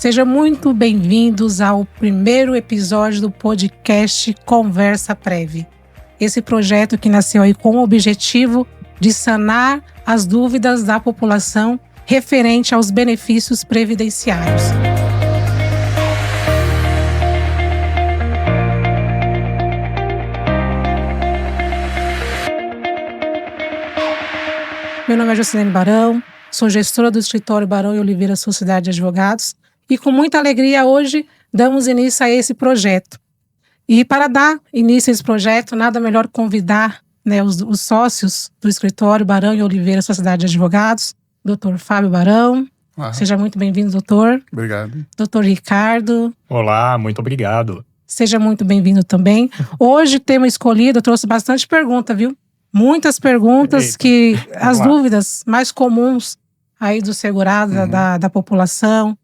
Sejam muito bem-vindos ao primeiro episódio do podcast Conversa Prev. Esse projeto que nasceu aí com o objetivo de sanar as dúvidas da população referente aos benefícios previdenciários. Meu nome é Jocilene Barão, sou gestora do escritório Barão e Oliveira Sociedade de Advogados e com muita alegria hoje damos início a esse projeto. E para dar início a esse projeto, nada melhor convidar os sócios do escritório Barão e Oliveira Sociedade de Advogados, Dr. Fábio Barão. Seja muito bem-vindo, doutor. Obrigado. Dr. Ricardo. Olá, muito obrigado. Seja muito bem-vindo também. Hoje o tema escolhido, eu trouxe bastante pergunta, viu? Muitas perguntas as dúvidas mais comuns aí do segurado, da população.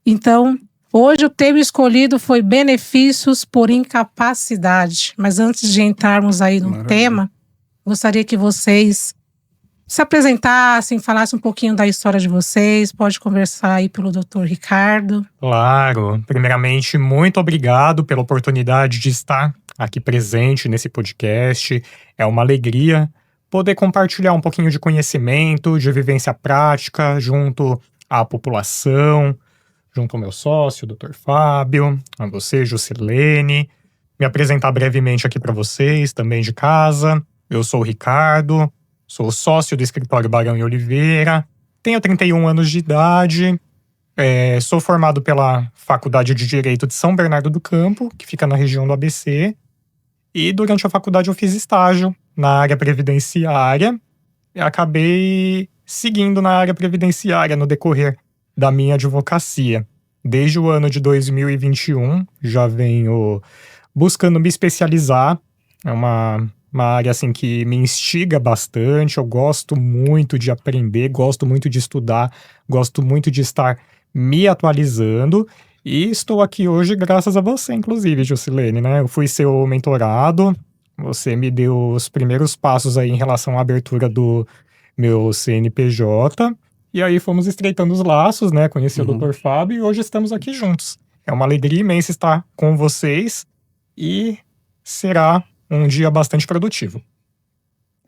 Então, hoje o tema escolhido foi benefícios por incapacidade. Mas antes de entrarmos aí no tema, gostaria que vocês se apresentassem, falassem um pouquinho da história de vocês. Pode conversar aí pelo Dr. Ricardo. Claro. Primeiramente, muito obrigado pela oportunidade de estar aqui presente nesse podcast. É uma alegria poder compartilhar um pouquinho de conhecimento, de vivência prática junto à população, junto ao meu sócio, o Dr. Fábio, a você, Jocilene. Me apresentar brevemente aqui para vocês, também de casa. Eu sou o Ricardo, sou sócio do escritório Barão e Oliveira, tenho 31 anos de idade, sou formado pela Faculdade de Direito de São Bernardo do Campo, que fica na região do ABC, e durante a faculdade eu fiz estágio na área previdenciária e acabei seguindo na área previdenciária no decorrer da minha advocacia. Desde o ano de 2021, já venho buscando me especializar. É uma área assim, que me instiga bastante. Eu gosto muito de aprender, gosto muito de estudar, gosto muito de estar me atualizando. E estou aqui hoje graças a você, inclusive, Jocilene, né? Eu fui seu mentorado, você me deu os primeiros passos aí em relação à abertura do meu CNPJ. E aí fomos estreitando os laços, né? Conheci o Dr. Fábio e hoje estamos aqui juntos. É uma alegria imensa estar com vocês e será um dia bastante produtivo.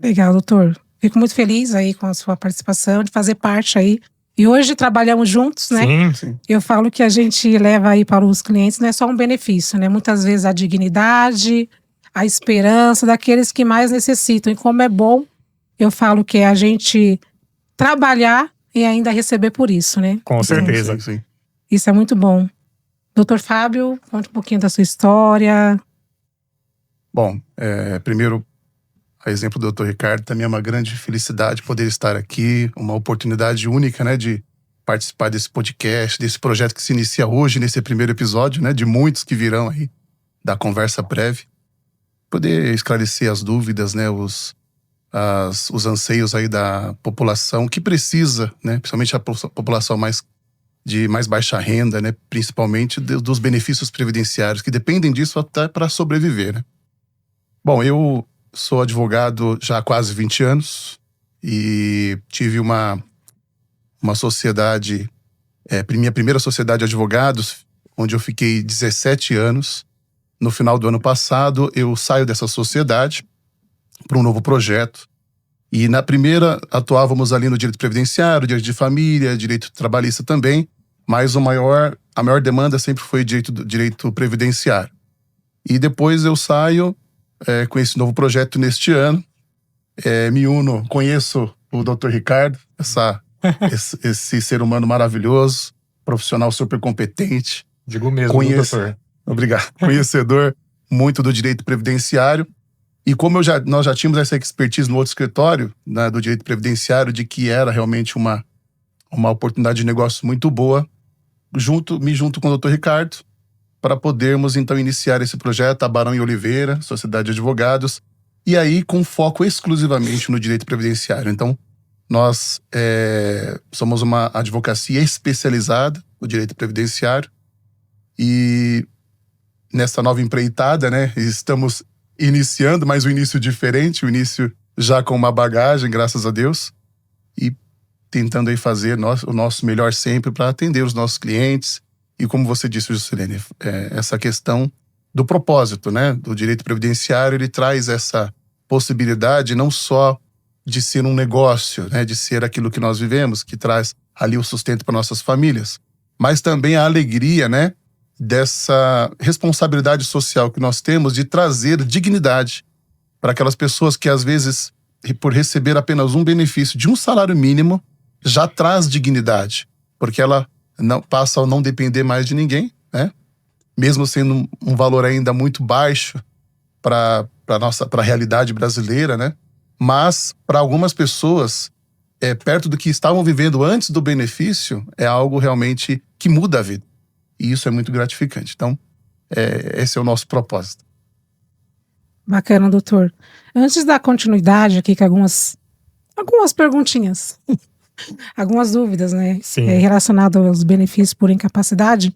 Legal, doutor. Fico muito feliz aí com a sua participação, de fazer parte aí. E hoje trabalhamos juntos, né? Sim. Eu falo que a gente leva aí para os clientes não é só um benefício, né? Muitas vezes a dignidade, a esperança daqueles que mais necessitam. E como é bom, eu falo que é a gente trabalhar e ainda receber por isso, né? Com certeza. Sim. Isso é muito bom. Doutor Fábio, conte um pouquinho da sua história. Bom, primeiro, a exemplo do Dr. Ricardo, também é uma grande felicidade poder estar aqui, uma oportunidade única, né, de participar desse podcast, desse projeto que se inicia hoje, nesse primeiro episódio, né, de muitos que virão aí, da Conversa Prev. Poder esclarecer as dúvidas, né, os anseios aí da população que precisa, né, principalmente a população de mais baixa renda, né, principalmente dos benefícios previdenciários, que dependem disso até para sobreviver, né. Bom, eu sou advogado já há quase 20 anos e tive uma sociedade, minha primeira sociedade de advogados, onde eu fiquei 17 anos. No final do ano passado, eu saio dessa sociedade para um novo projeto. E na primeira, atuávamos ali no direito previdenciário, direito de família, direito trabalhista também, mas a maior demanda sempre foi direito previdenciário. E depois eu saio com esse novo projeto neste ano. Me uno, conheço o Dr. Ricardo, esse ser humano maravilhoso, profissional super competente. Digo mesmo, doutor. Obrigado. Conhecedor muito do direito previdenciário. E como nós já tínhamos essa expertise no outro escritório, né, do direito previdenciário, de que era realmente uma oportunidade de negócio muito boa, me junto com o Dr. Ricardo, para podermos então iniciar esse projeto, a Barão e Oliveira, Sociedade de Advogados, e aí com foco exclusivamente no direito previdenciário. Então, nós somos uma advocacia especializada no direito previdenciário e nessa nova empreitada, né, estamos iniciando, mas um início diferente, um início já com uma bagagem, graças a Deus, e tentando aí fazer o nosso melhor sempre para atender os nossos clientes E como você disse, Juscelene, essa questão do propósito, né? Do direito previdenciário, ele traz essa possibilidade não só de ser um negócio, né? De ser aquilo que nós vivemos, que traz ali o sustento para nossas famílias, mas também a alegria, né? Dessa responsabilidade social que nós temos de trazer dignidade para aquelas pessoas que, às vezes, por receber apenas um benefício de um salário mínimo, já traz dignidade, porque ela não passa a não depender mais de ninguém, né? Mesmo sendo um valor ainda muito baixo para a realidade brasileira, né? Mas, para algumas pessoas, perto do que estavam vivendo antes do benefício, é algo realmente que muda a vida. E isso é muito gratificante. Então, esse é o nosso propósito. Bacana, doutor. Antes da continuidade aqui com algumas perguntinhas, algumas dúvidas, né? Relacionadas aos benefícios por incapacidade,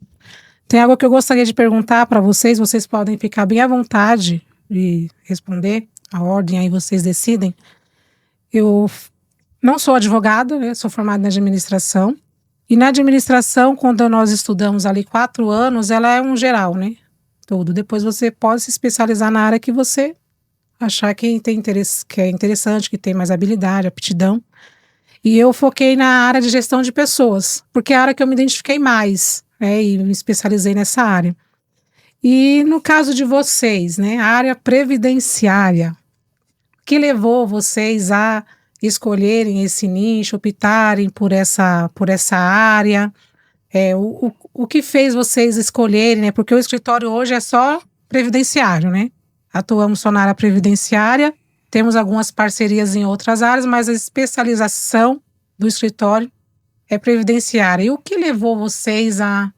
tem algo que eu gostaria de perguntar para vocês. Vocês podem ficar bem à vontade de responder. A ordem aí vocês decidem. Eu não sou advogada, né? Sou formada em administração. E na administração, quando nós estudamos ali 4 anos, ela é um geral, né? Tudo. Depois você pode se especializar na área que você achar que tem interesse, que é interessante, que tem mais habilidade, aptidão. E eu foquei na área de gestão de pessoas, porque é a área que eu me identifiquei mais, né? E me especializei nessa área. E no caso de vocês, né? A área previdenciária, o que levou vocês a escolherem esse nicho, optarem por essa área? O que fez vocês escolherem, né? Porque o escritório hoje é só previdenciário, né? Atuamos só na área previdenciária, temos algumas parcerias em outras áreas, mas a especialização do escritório é previdenciária. E o que levou vocês a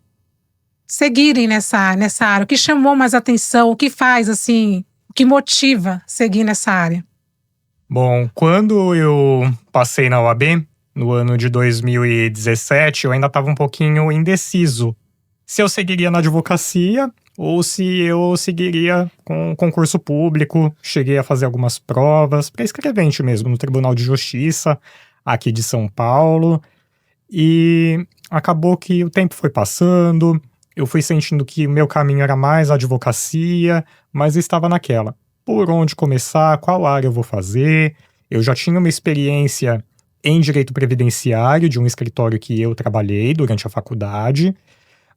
seguirem nessa área? O que chamou mais atenção? O que faz, assim, o que motiva seguir nessa área? Bom, quando eu passei na OAB, no ano de 2017, eu ainda estava um pouquinho indeciso se eu seguiria na advocacia ou se eu seguiria com concurso público. Cheguei a fazer algumas provas para escrevente mesmo no Tribunal de Justiça aqui de São Paulo, e acabou que o tempo foi passando, eu fui sentindo que o meu caminho era mais a advocacia, mas estava naquela: por onde começar, qual área eu vou fazer? Eu já tinha uma experiência em direito previdenciário de um escritório que eu trabalhei durante a faculdade,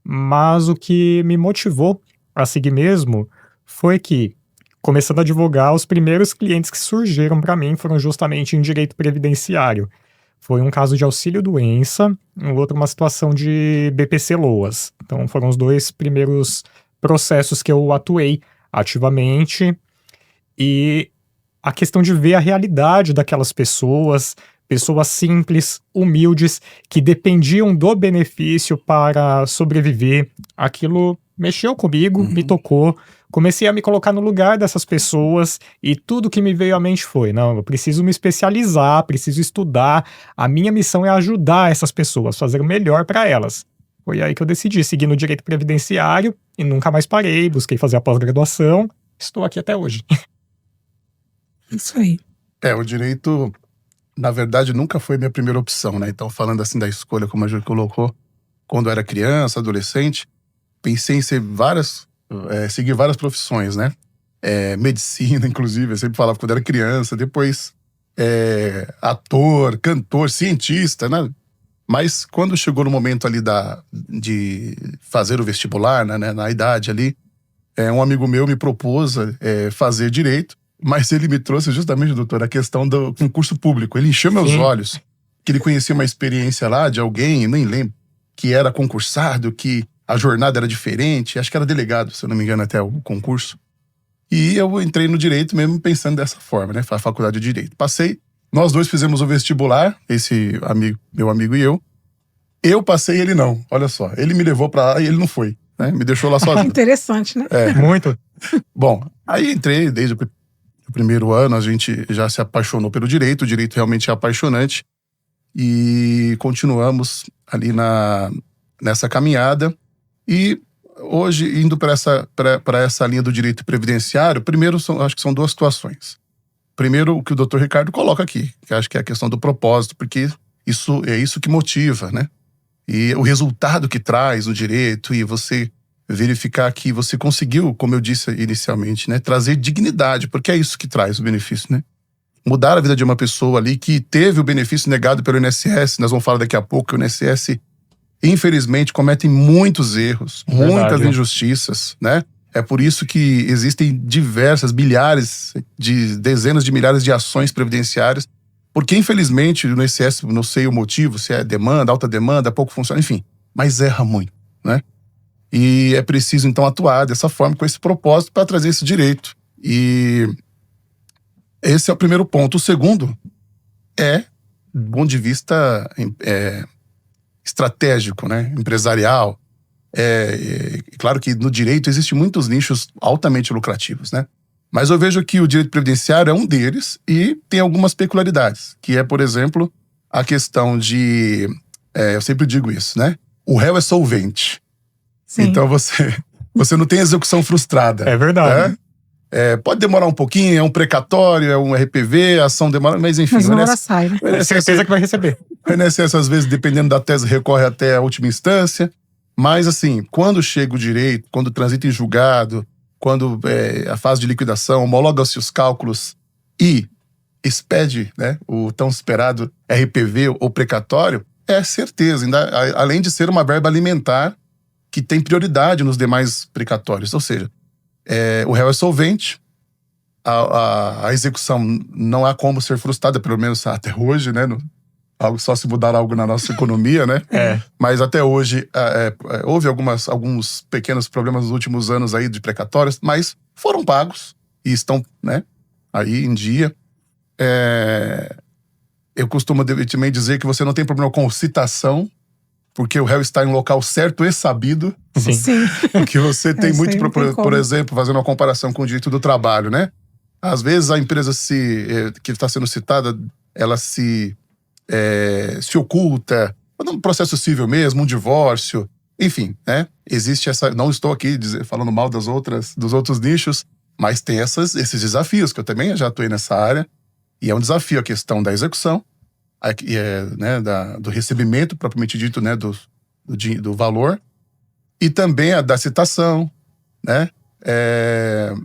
mas o que me motivou a seguir mesmo foi que, começando a advogar, os primeiros clientes que surgiram para mim foram justamente em direito previdenciário. Foi um caso de auxílio-doença, um outro uma situação de BPC-LOAS. Então foram os 2 primeiros processos que eu atuei ativamente. E a questão de ver a realidade daquelas pessoas simples, humildes, que dependiam do benefício para sobreviver, aquilo mexeu comigo, me tocou. Comecei a me colocar no lugar dessas pessoas e tudo que me veio à mente foi: não, eu preciso me especializar, preciso estudar, a minha missão é ajudar essas pessoas, fazer o melhor para elas. Foi aí que eu decidi seguir no direito previdenciário e nunca mais parei, busquei fazer a pós-graduação, estou aqui até hoje. Isso aí. O direito, na verdade, nunca foi minha primeira opção, né? Então, falando assim da escolha, como a Ju colocou, quando eu era criança, adolescente, pensei em seguir várias profissões, né? Medicina, inclusive, eu sempre falava quando era criança, depois ator, cantor, cientista, né? Mas quando chegou no momento ali de fazer o vestibular, né, na idade ali, um amigo meu me propôs fazer direito, mas ele me trouxe justamente, doutor, a questão do concurso público. Ele encheu meus olhos, que ele conhecia uma experiência lá de alguém, nem lembro, que era concursado, que a jornada era diferente, acho que era delegado, se eu não me engano, até o concurso. E eu entrei no direito mesmo pensando dessa forma, né? A faculdade de direito. Passei, nós 2 fizemos o vestibular, meu amigo e eu. Eu passei, ele não, olha só. Ele me levou pra lá e ele não foi, né? Me deixou lá sozinho. Interessante, né? Muito. Bom, aí entrei desde o primeiro ano, a gente já se apaixonou pelo direito, o direito realmente é apaixonante, e continuamos ali nessa caminhada. E hoje, indo para essa linha do direito previdenciário, primeiro, acho que são 2 situações. Primeiro, o que o doutor Ricardo coloca aqui, que acho que é a questão do propósito, porque é isso que motiva, né? E o resultado que traz no direito e você verificar que você conseguiu, como eu disse inicialmente, né, trazer dignidade, porque é isso que traz o benefício, né? Mudar a vida de uma pessoa ali que teve o benefício negado pelo INSS, nós vamos falar daqui a pouco que o INSS, infelizmente, comete muitos erros, muitas injustiças, né? É por isso que existem dezenas de milhares de ações previdenciárias, porque infelizmente no INSS, não sei o motivo, se é demanda, alta demanda, pouco funciona, enfim, mas erra muito, né? E é preciso, então, atuar dessa forma, com esse propósito, para trazer esse direito. E esse é o primeiro ponto. O segundo é, do ponto de vista estratégico, né? Empresarial. Claro que no direito existem muitos nichos altamente lucrativos, né? Mas eu vejo que o direito previdenciário é um deles e tem algumas peculiaridades, que é, por exemplo, a questão de... eu sempre digo isso, né? O réu é solvente. Sim. Então você não tem execução frustrada. É verdade. Né? Pode demorar um pouquinho, é um precatório, é um RPV, a ação demora, mas enfim. Mas uma hora sai, né? É certeza que vai receber. O INSS, às vezes, dependendo da tese, recorre até a última instância. Mas, assim, quando chega o direito, quando transita em julgado, quando a fase de liquidação, homologa-se os cálculos e expede, né, o tão esperado RPV ou precatório, é certeza, ainda, além de ser uma verba alimentar que tem prioridade nos demais precatórios. Ou seja, o réu é solvente, a execução não há como ser frustrada, pelo menos até hoje, né? Só se mudar algo na nossa economia, né? Mas até hoje houve alguns pequenos problemas nos últimos anos aí de precatórios, mas foram pagos e estão, né, aí em dia. Eu costumo também dizer que você não tem problema com citação, porque o réu está em um local certo e sabido. Sim. Que você tem muito, por exemplo, fazendo uma comparação com o direito do trabalho, né? Às vezes a empresa que está sendo citada, ela se oculta, um processo civil mesmo, um divórcio, enfim, né? Existe essa... Não estou aqui falando mal dos outros nichos, mas tem esses desafios, que eu também já atuei nessa área, e é um desafio a questão da execução, né, do recebimento, propriamente dito, né, do valor, e também a da citação, né?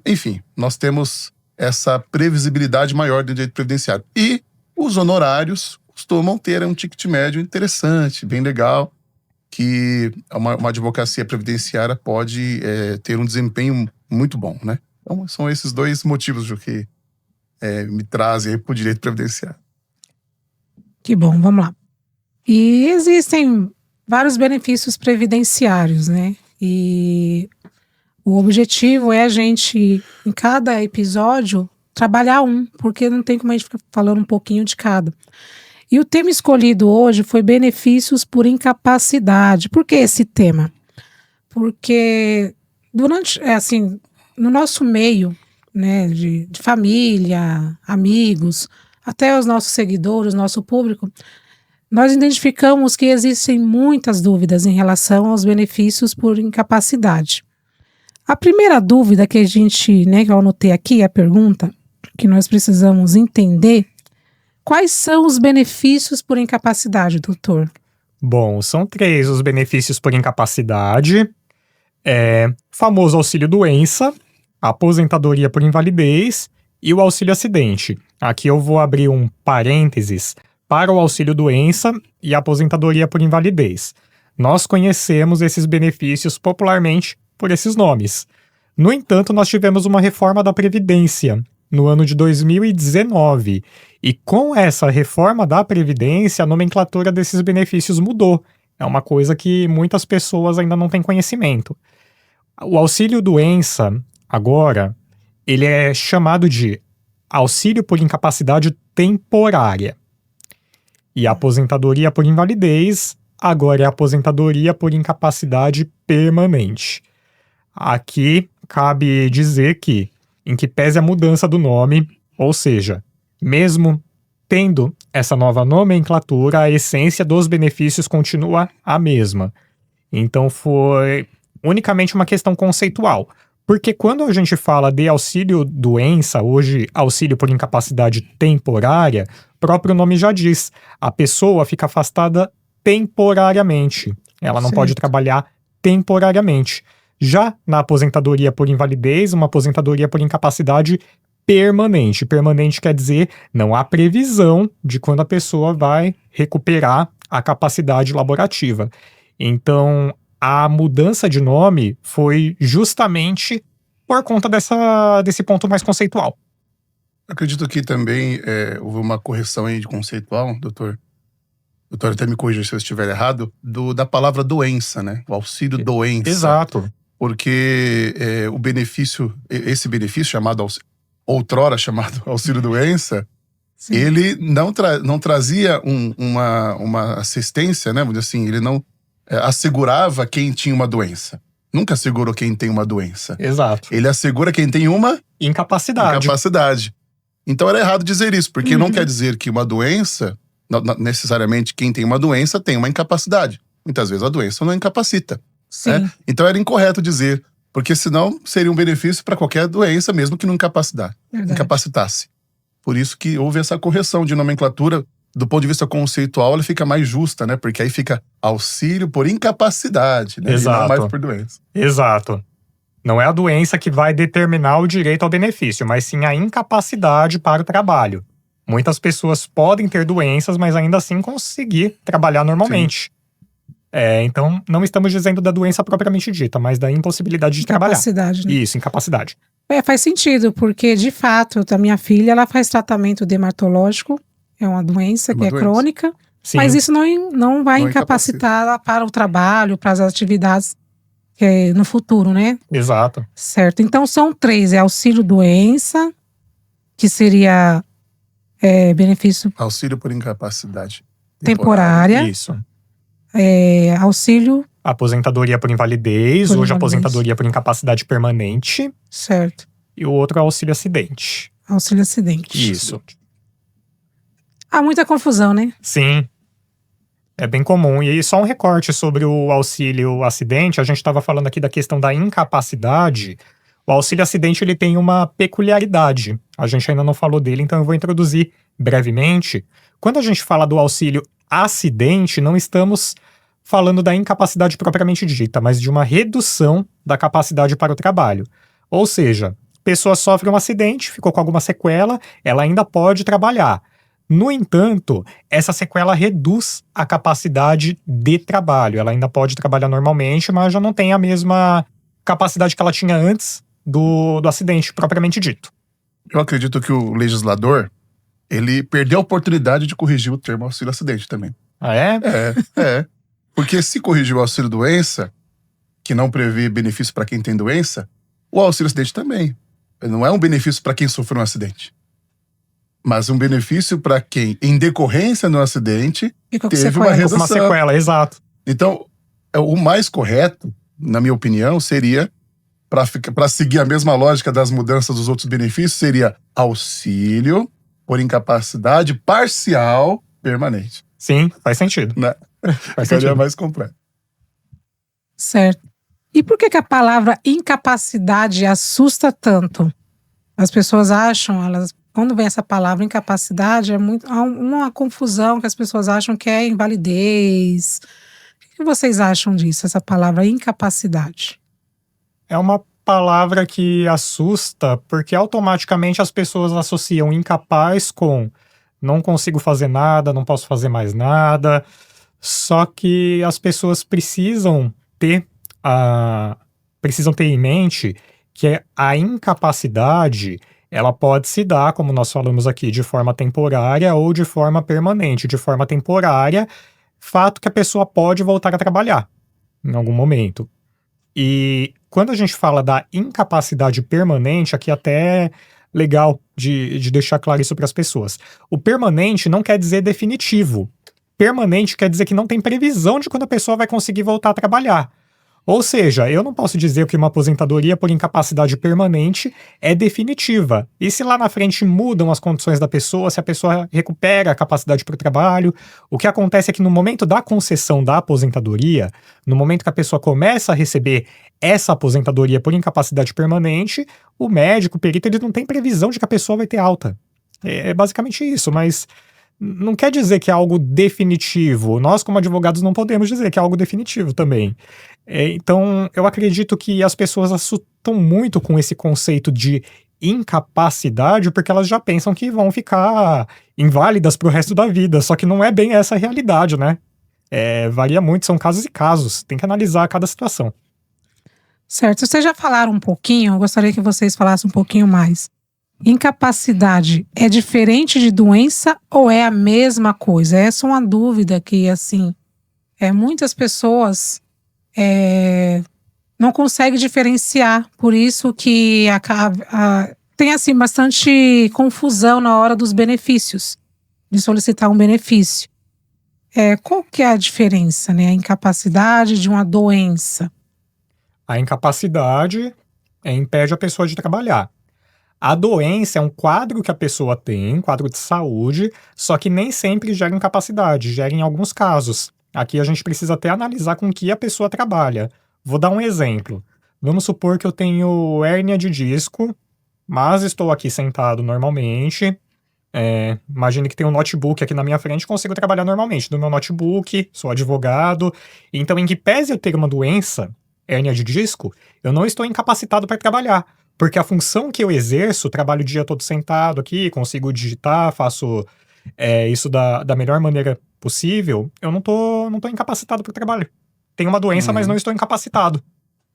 Enfim, nós temos essa previsibilidade maior do direito previdenciário. E os honorários costumam ter um ticket médio interessante, bem legal, que uma advocacia previdenciária pode ter um desempenho muito bom, né? Então, são esses dois motivos, Ju, que me trazem para o direito previdenciário. Que bom, vamos lá. E existem vários benefícios previdenciários, né? E o objetivo é a gente, em cada episódio, trabalhar porque não tem como a gente ficar falando um pouquinho de cada. E o tema escolhido hoje foi benefícios por incapacidade. Por que esse tema? Porque no nosso meio, né, de família, amigos, até os nossos seguidores, nosso público, nós identificamos que existem muitas dúvidas em relação aos benefícios por incapacidade. A primeira dúvida que que eu anotei aqui, a pergunta que nós precisamos entender: quais são os benefícios por incapacidade, doutor? Bom, são 3 os benefícios por incapacidade. Famoso auxílio-doença, aposentadoria por invalidez e o auxílio-acidente. Aqui eu vou abrir um parênteses para o auxílio-doença e a aposentadoria por invalidez. Nós conhecemos esses benefícios popularmente por esses nomes. No entanto, nós tivemos uma reforma da Previdência no ano de 2019. E com essa reforma da Previdência, a nomenclatura desses benefícios mudou. É uma coisa que muitas pessoas ainda não têm conhecimento. O auxílio-doença, agora, ele é chamado de auxílio por incapacidade temporária. E a aposentadoria por invalidez, agora é a aposentadoria por incapacidade permanente. Aqui cabe dizer que, em que pese a mudança do nome, ou seja, mesmo tendo essa nova nomenclatura, a essência dos benefícios continua a mesma. Então foi unicamente uma questão conceitual. Porque quando a gente fala de auxílio-doença, hoje auxílio por incapacidade temporária, o próprio nome já diz, a pessoa fica afastada temporariamente. Ela não pode trabalhar temporariamente. Já na aposentadoria por invalidez, uma aposentadoria por incapacidade permanente. Permanente quer dizer não há previsão de quando a pessoa vai recuperar a capacidade laborativa. Então, a mudança de nome foi justamente por conta desse ponto mais conceitual. Acredito que também houve uma correção aí de conceitual, doutor. Doutor, até me corrija se eu estiver errado, da palavra doença, né? O auxílio doença. Exato. Porque o benefício, esse benefício chamado, outrora chamado auxílio doença, sim, ele não trazia uma assistência, né? Vamos dizer assim, ele não assegurava quem tinha uma doença. Nunca assegurou quem tem uma doença. Exato. Ele assegura quem tem uma incapacidade. Então era errado dizer isso, porque não quer dizer que uma doença, necessariamente quem tem uma doença tem uma incapacidade. Muitas vezes a doença não incapacita. Sim. Então era incorreto dizer, porque senão seria um benefício para qualquer doença, mesmo que não incapacitasse. Por isso que houve essa correção de nomenclatura. Do ponto de vista conceitual, ela fica mais justa, né? Porque aí fica auxílio por incapacidade, né? Exato. E não mais por doença. Exato. Não é a doença que vai determinar o direito ao benefício, mas sim a incapacidade para o trabalho. Muitas pessoas podem ter doenças, mas ainda assim conseguir trabalhar normalmente. Então, não estamos dizendo da doença propriamente dita, mas da impossibilidade de trabalhar. Incapacidade, né? Isso, incapacidade. Faz sentido, porque de fato, a minha filha, ela faz tratamento dermatológico. É uma doença que é crônica, sim, mas isso não vai incapacitá-la para o trabalho, para as atividades no futuro, né? Exato. Certo. Então são 3, auxílio-doença, que seria benefício... Auxílio por incapacidade temporária. Isso. Auxílio... Aposentadoria por invalidez, hoje aposentadoria por incapacidade permanente. Certo. E o outro é auxílio-acidente. Auxílio-acidente. Isso. Há muita confusão, né? Sim. É bem comum. E só um recorte sobre o auxílio-acidente. A gente estava falando aqui da questão da incapacidade. O auxílio-acidente ele tem uma peculiaridade. A gente ainda não falou dele, então eu vou introduzir brevemente. Quando a gente fala do auxílio-acidente, não estamos falando da incapacidade propriamente dita, mas de uma redução da capacidade para o trabalho. Ou seja, a pessoa sofre um acidente, ficou com alguma sequela, ela ainda pode trabalhar. No entanto, essa sequela reduz a capacidade de trabalho. Ela ainda pode trabalhar normalmente, mas já não tem a mesma capacidade que ela tinha antes do acidente propriamente dito. Eu acredito que o legislador, ele perdeu a oportunidade de corrigir o termo auxílio-acidente também. Ah, é? Porque se corrigir o auxílio-doença, que não prevê benefício para quem tem doença, o auxílio-acidente também. Não é um benefício para quem sofreu um acidente, mas um benefício para quem, em decorrência do acidente, teve uma redução. Uma sequela, exato. Então, o mais correto, na minha opinião, seria, para seguir a mesma lógica das mudanças dos outros benefícios, seria auxílio por incapacidade parcial permanente. Sim, faz sentido. Né? Ficaria mais completo. Certo. E por que a palavra incapacidade assusta tanto? As pessoas acham, quando vem essa palavra incapacidade, há uma confusão que as pessoas acham que é invalidez. O que vocês acham disso, essa palavra incapacidade? É uma palavra que assusta porque automaticamente as pessoas associam incapaz com não consigo fazer nada, não posso fazer mais nada. Só que as pessoas precisam ter em mente que a incapacidade ela pode se dar, como nós falamos aqui, de forma temporária ou de forma permanente. De forma temporária, fato que a pessoa pode voltar a trabalhar em algum momento. E quando a gente fala da incapacidade permanente, aqui até é legal de deixar claro isso para as pessoas. O permanente não quer dizer definitivo. Permanente quer dizer que não tem previsão de quando a pessoa vai conseguir voltar a trabalhar. Ou seja, eu não posso dizer que uma aposentadoria por incapacidade permanente é definitiva. E se lá na frente mudam as condições da pessoa, se a pessoa recupera a capacidade para o trabalho, o que acontece é que no momento da concessão da aposentadoria, no momento que a pessoa começa a receber essa aposentadoria por incapacidade permanente, o médico, o perito, ele não tem previsão de que a pessoa vai ter alta. É basicamente isso, mas não quer dizer que é algo definitivo. Nós, como advogados, não podemos dizer que é algo definitivo também. Então, eu acredito que as pessoas assustam muito com esse conceito de incapacidade, porque elas já pensam que vão ficar inválidas pro resto da vida, só que não é bem essa a realidade, né? Varia muito, são casos e casos, tem que analisar cada situação. Certo, vocês já falaram um pouquinho, eu gostaria que vocês falassem um pouquinho mais. Incapacidade é diferente de doença ou é a mesma coisa? Essa é uma dúvida que, assim, muitas pessoas não conseguem diferenciar, por isso que tem, assim, bastante confusão na hora dos benefícios, de solicitar um benefício. Qual que é a diferença, né? A incapacidade de uma doença. A incapacidade impede a pessoa de trabalhar. A doença é um quadro que a pessoa tem, quadro de saúde, só que nem sempre gera incapacidade, gera em alguns casos. Aqui a gente precisa até analisar com que a pessoa trabalha. Vou dar um exemplo. Vamos supor que eu tenho hérnia de disco, mas estou aqui sentado normalmente. Imagine que tem um notebook aqui na minha frente, consigo trabalhar normalmente no meu notebook, sou advogado. Então, em que pese eu ter uma doença, hérnia de disco, eu não estou incapacitado para trabalhar. Porque a função que eu exerço, trabalho o dia todo sentado aqui, consigo digitar, faço isso da melhor maneira possível, eu não tô incapacitado para o trabalho. Tenho uma doença, mas não estou incapacitado.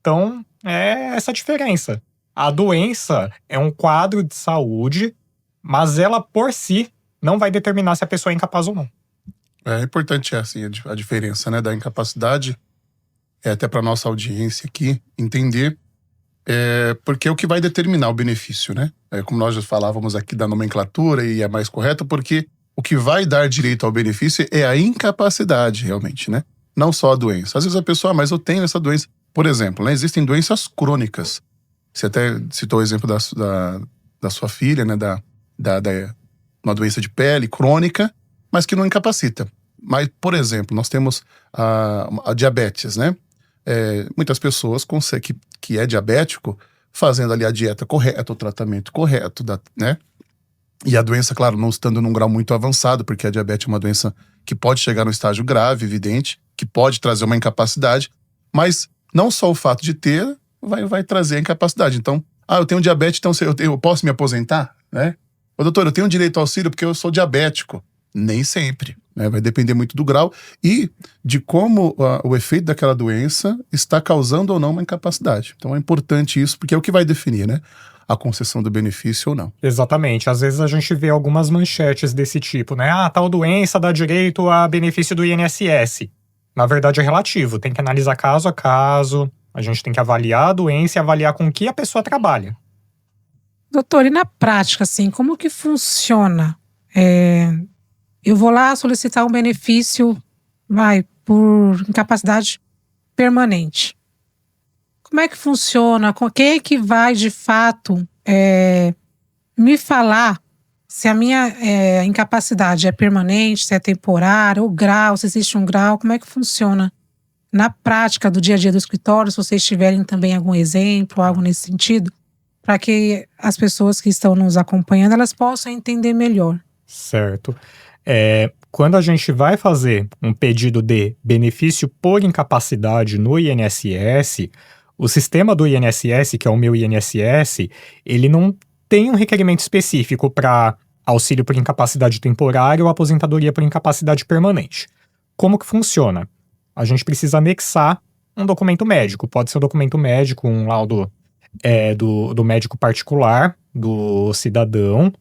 Então, é essa a diferença. A doença é um quadro de saúde, mas ela por si não vai determinar se a pessoa é incapaz ou não. É importante assim, a diferença, né, da incapacidade, até para nossa audiência aqui entender, porque é o que vai determinar o benefício, né? Como nós já falávamos aqui da nomenclatura, e é mais correto, porque o que vai dar direito ao benefício é a incapacidade, realmente, né? Não só a doença. Às vezes a pessoa, mas eu tenho essa doença. Por exemplo, né, existem doenças crônicas. Você até citou o exemplo da sua filha, né? Uma doença de pele crônica, mas que não incapacita. Mas, por exemplo, nós temos a diabetes, né? Muitas pessoas que é diabético, fazendo ali a dieta correta, o tratamento correto, né? E a doença, claro, não estando num grau muito avançado, porque a diabetes é uma doença que pode chegar no estágio grave, evidente, que pode trazer uma incapacidade, mas não só o fato de ter vai trazer a incapacidade. Então, eu tenho diabetes, então eu posso me aposentar, né? Doutor, eu tenho direito ao auxílio porque eu sou diabético. Nem sempre, né? Vai depender muito do grau e de como o efeito daquela doença está causando ou não uma incapacidade. Então é importante isso, porque é o que vai definir, né? A concessão do benefício ou não. Exatamente. Às vezes a gente vê algumas manchetes desse tipo, né? Tal doença dá direito a benefício do INSS. Na verdade é relativo, tem que analisar caso a caso, a gente tem que avaliar a doença e avaliar com que a pessoa trabalha. Doutor, e na prática, assim, como que funciona? Eu vou lá solicitar um benefício, por incapacidade permanente. Como é que funciona? Quem é que vai, de fato, me falar se a minha incapacidade é permanente, se é temporária, o grau, se existe um grau? Como é que funciona na prática do dia a dia do escritório? Se vocês tiverem também algum exemplo, algo nesse sentido, para que as pessoas que estão nos acompanhando, elas possam entender melhor. Certo. Quando a gente vai fazer um pedido de benefício por incapacidade no INSS, o sistema do INSS, que é o meu INSS, ele não tem um requerimento específico para auxílio por incapacidade temporária ou aposentadoria por incapacidade permanente. Como que funciona? A gente precisa anexar um documento médico. Pode ser um documento médico, um laudo do médico particular, do cidadão.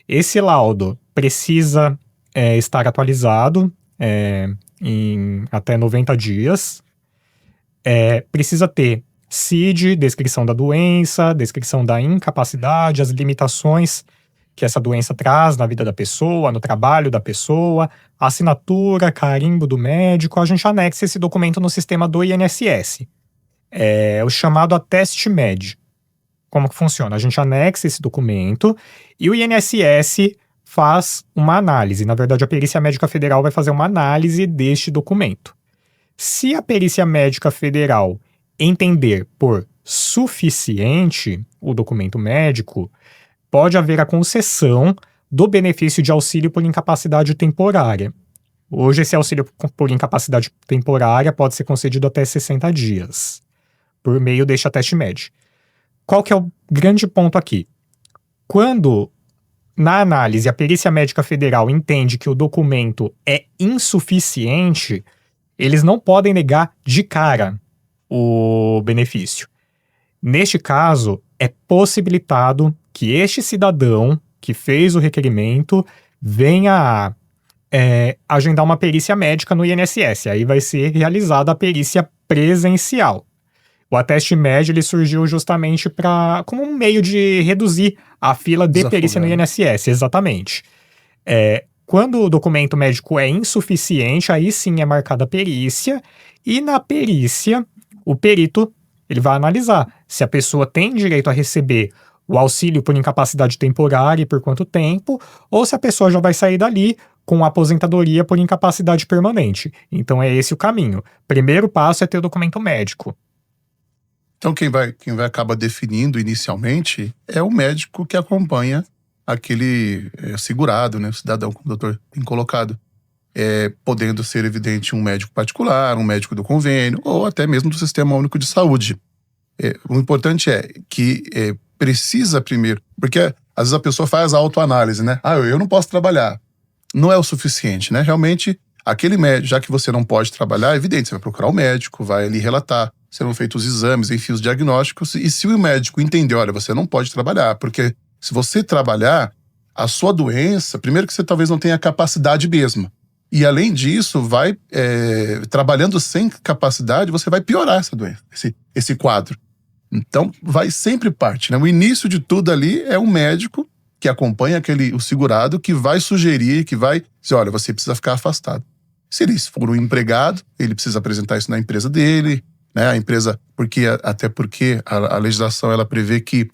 Esse laudo precisa estar atualizado em até 90 dias. Precisa ter CID, descrição da doença, descrição da incapacidade, as limitações que essa doença traz na vida da pessoa, no trabalho da pessoa, assinatura, carimbo do médico. A gente anexa esse documento no sistema do INSS. O chamado Ateste Med. Como que funciona? A gente anexa esse documento e o INSS faz uma análise. Na verdade, a Perícia Médica Federal vai fazer uma análise deste documento. Se a Perícia Médica Federal entender por suficiente o documento médico, pode haver a concessão do benefício de auxílio por incapacidade temporária. Hoje, esse auxílio por incapacidade temporária pode ser concedido até 60 dias, por meio deste ateste médico. Qual que é o grande ponto aqui? Quando, na análise, a Perícia Médica Federal entende que o documento é insuficiente, eles não podem negar de cara o benefício. Neste caso, é possibilitado que este cidadão que fez o requerimento venha a agendar uma perícia médica no INSS. Aí vai ser realizada a perícia presencial. O ateste médio ele surgiu justamente como um meio de reduzir a fila de perícia no INSS, exatamente. Quando o documento médico é insuficiente, aí sim é marcada a perícia, e na perícia, o perito ele vai analisar se a pessoa tem direito a receber o auxílio por incapacidade temporária e por quanto tempo, ou se a pessoa já vai sair dali com aposentadoria por incapacidade permanente. Então é esse o caminho. Primeiro passo é ter o documento médico. Então quem vai acabar definindo inicialmente é o médico que acompanha aquele segurado, né, o cidadão, como o doutor tem colocado. Podendo ser evidente um médico particular, um médico do convênio, ou até mesmo do Sistema Único de Saúde. O importante é que precisa primeiro, porque às vezes a pessoa faz a autoanálise, né? Eu não posso trabalhar. Não é o suficiente, né? Realmente, aquele médico, já que você não pode trabalhar, é evidente, você vai procurar o médico, vai ali relatar, serão feitos os exames, enfim, os diagnósticos, e se o médico entender, olha, você não pode trabalhar, porque se você trabalhar, a sua doença, primeiro que você talvez não tenha capacidade mesmo, e além disso, trabalhando sem capacidade, você vai piorar essa doença, esse quadro. Então, vai sempre parte, né? O início de tudo ali é um médico que acompanha o segurado, que vai sugerir, que vai dizer, olha, você precisa ficar afastado. Se ele for um empregado, ele precisa apresentar isso na empresa dele, né? A empresa, até porque a legislação ela prevê que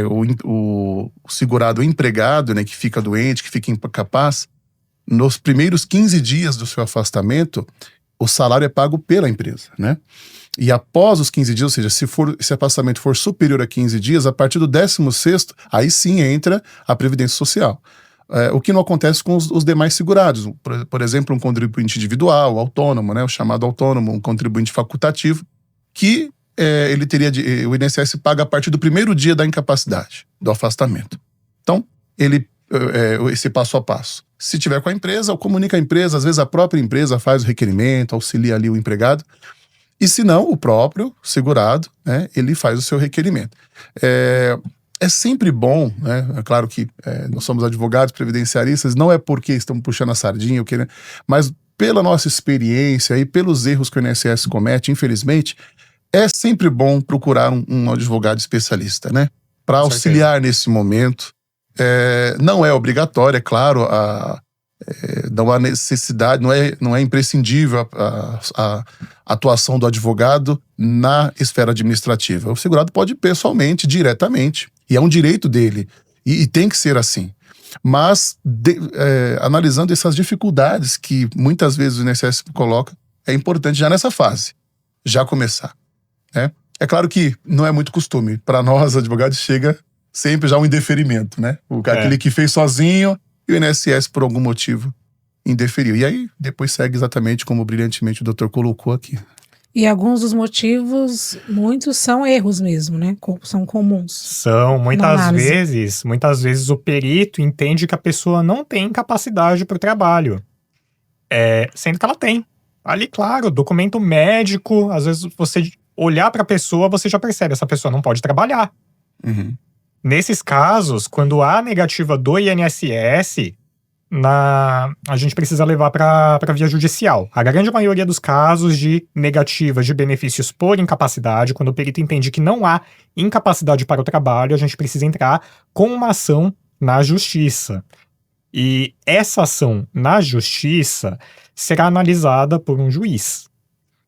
o segurado, o empregado, né, que fica doente, que fica incapaz, nos primeiros 15 dias do seu afastamento, o salário é pago pela empresa, né? E após os 15 dias, ou seja, se esse afastamento for superior a 15 dias, a partir do 16º, aí sim entra a Previdência Social. O que não acontece com os demais segurados. Por exemplo, um contribuinte individual, autônomo, né, o chamado autônomo, um contribuinte facultativo, que ele teria o INSS paga a partir do primeiro dia da incapacidade, do afastamento. Então, esse passo a passo. Se tiver com a empresa, comunica a empresa, às vezes a própria empresa faz o requerimento, auxilia ali o empregado. E se não, o próprio segurado, né, ele faz o seu requerimento. É sempre bom, né? É claro que nós somos advogados previdenciaristas, não é porque estamos puxando a sardinha, mas pela nossa experiência e pelos erros que o INSS comete, infelizmente, é sempre bom procurar um advogado especialista, né? Para auxiliar nesse momento. Não é obrigatório, é claro, não há necessidade, não é imprescindível a atuação do advogado na esfera administrativa. O segurado pode ir pessoalmente, diretamente, e é um direito dele, e tem que ser assim. Mas, analisando essas dificuldades que muitas vezes o INSS coloca, é importante já nessa fase, já começar, né? É claro que não é muito costume, para nós advogados chega sempre já um indeferimento, né? Aquele que fez sozinho, e o INSS, por algum motivo, indeferiu. E aí, depois segue exatamente como brilhantemente o doutor colocou aqui. E alguns dos motivos, muitos são erros mesmo, né? São comuns. São, muitas vezes o perito entende que a pessoa não tem capacidade para o trabalho. Sendo que ela tem. Ali, claro, documento médico, às vezes você olhar para a pessoa, você já percebe, essa pessoa não pode trabalhar. Uhum. Nesses casos, quando há negativa do INSS, a gente precisa levar para via judicial. A grande maioria dos casos de negativas de benefícios por incapacidade, quando o perito entende que não há incapacidade para o trabalho, a gente precisa entrar com uma ação na justiça. E essa ação na justiça será analisada por um juiz.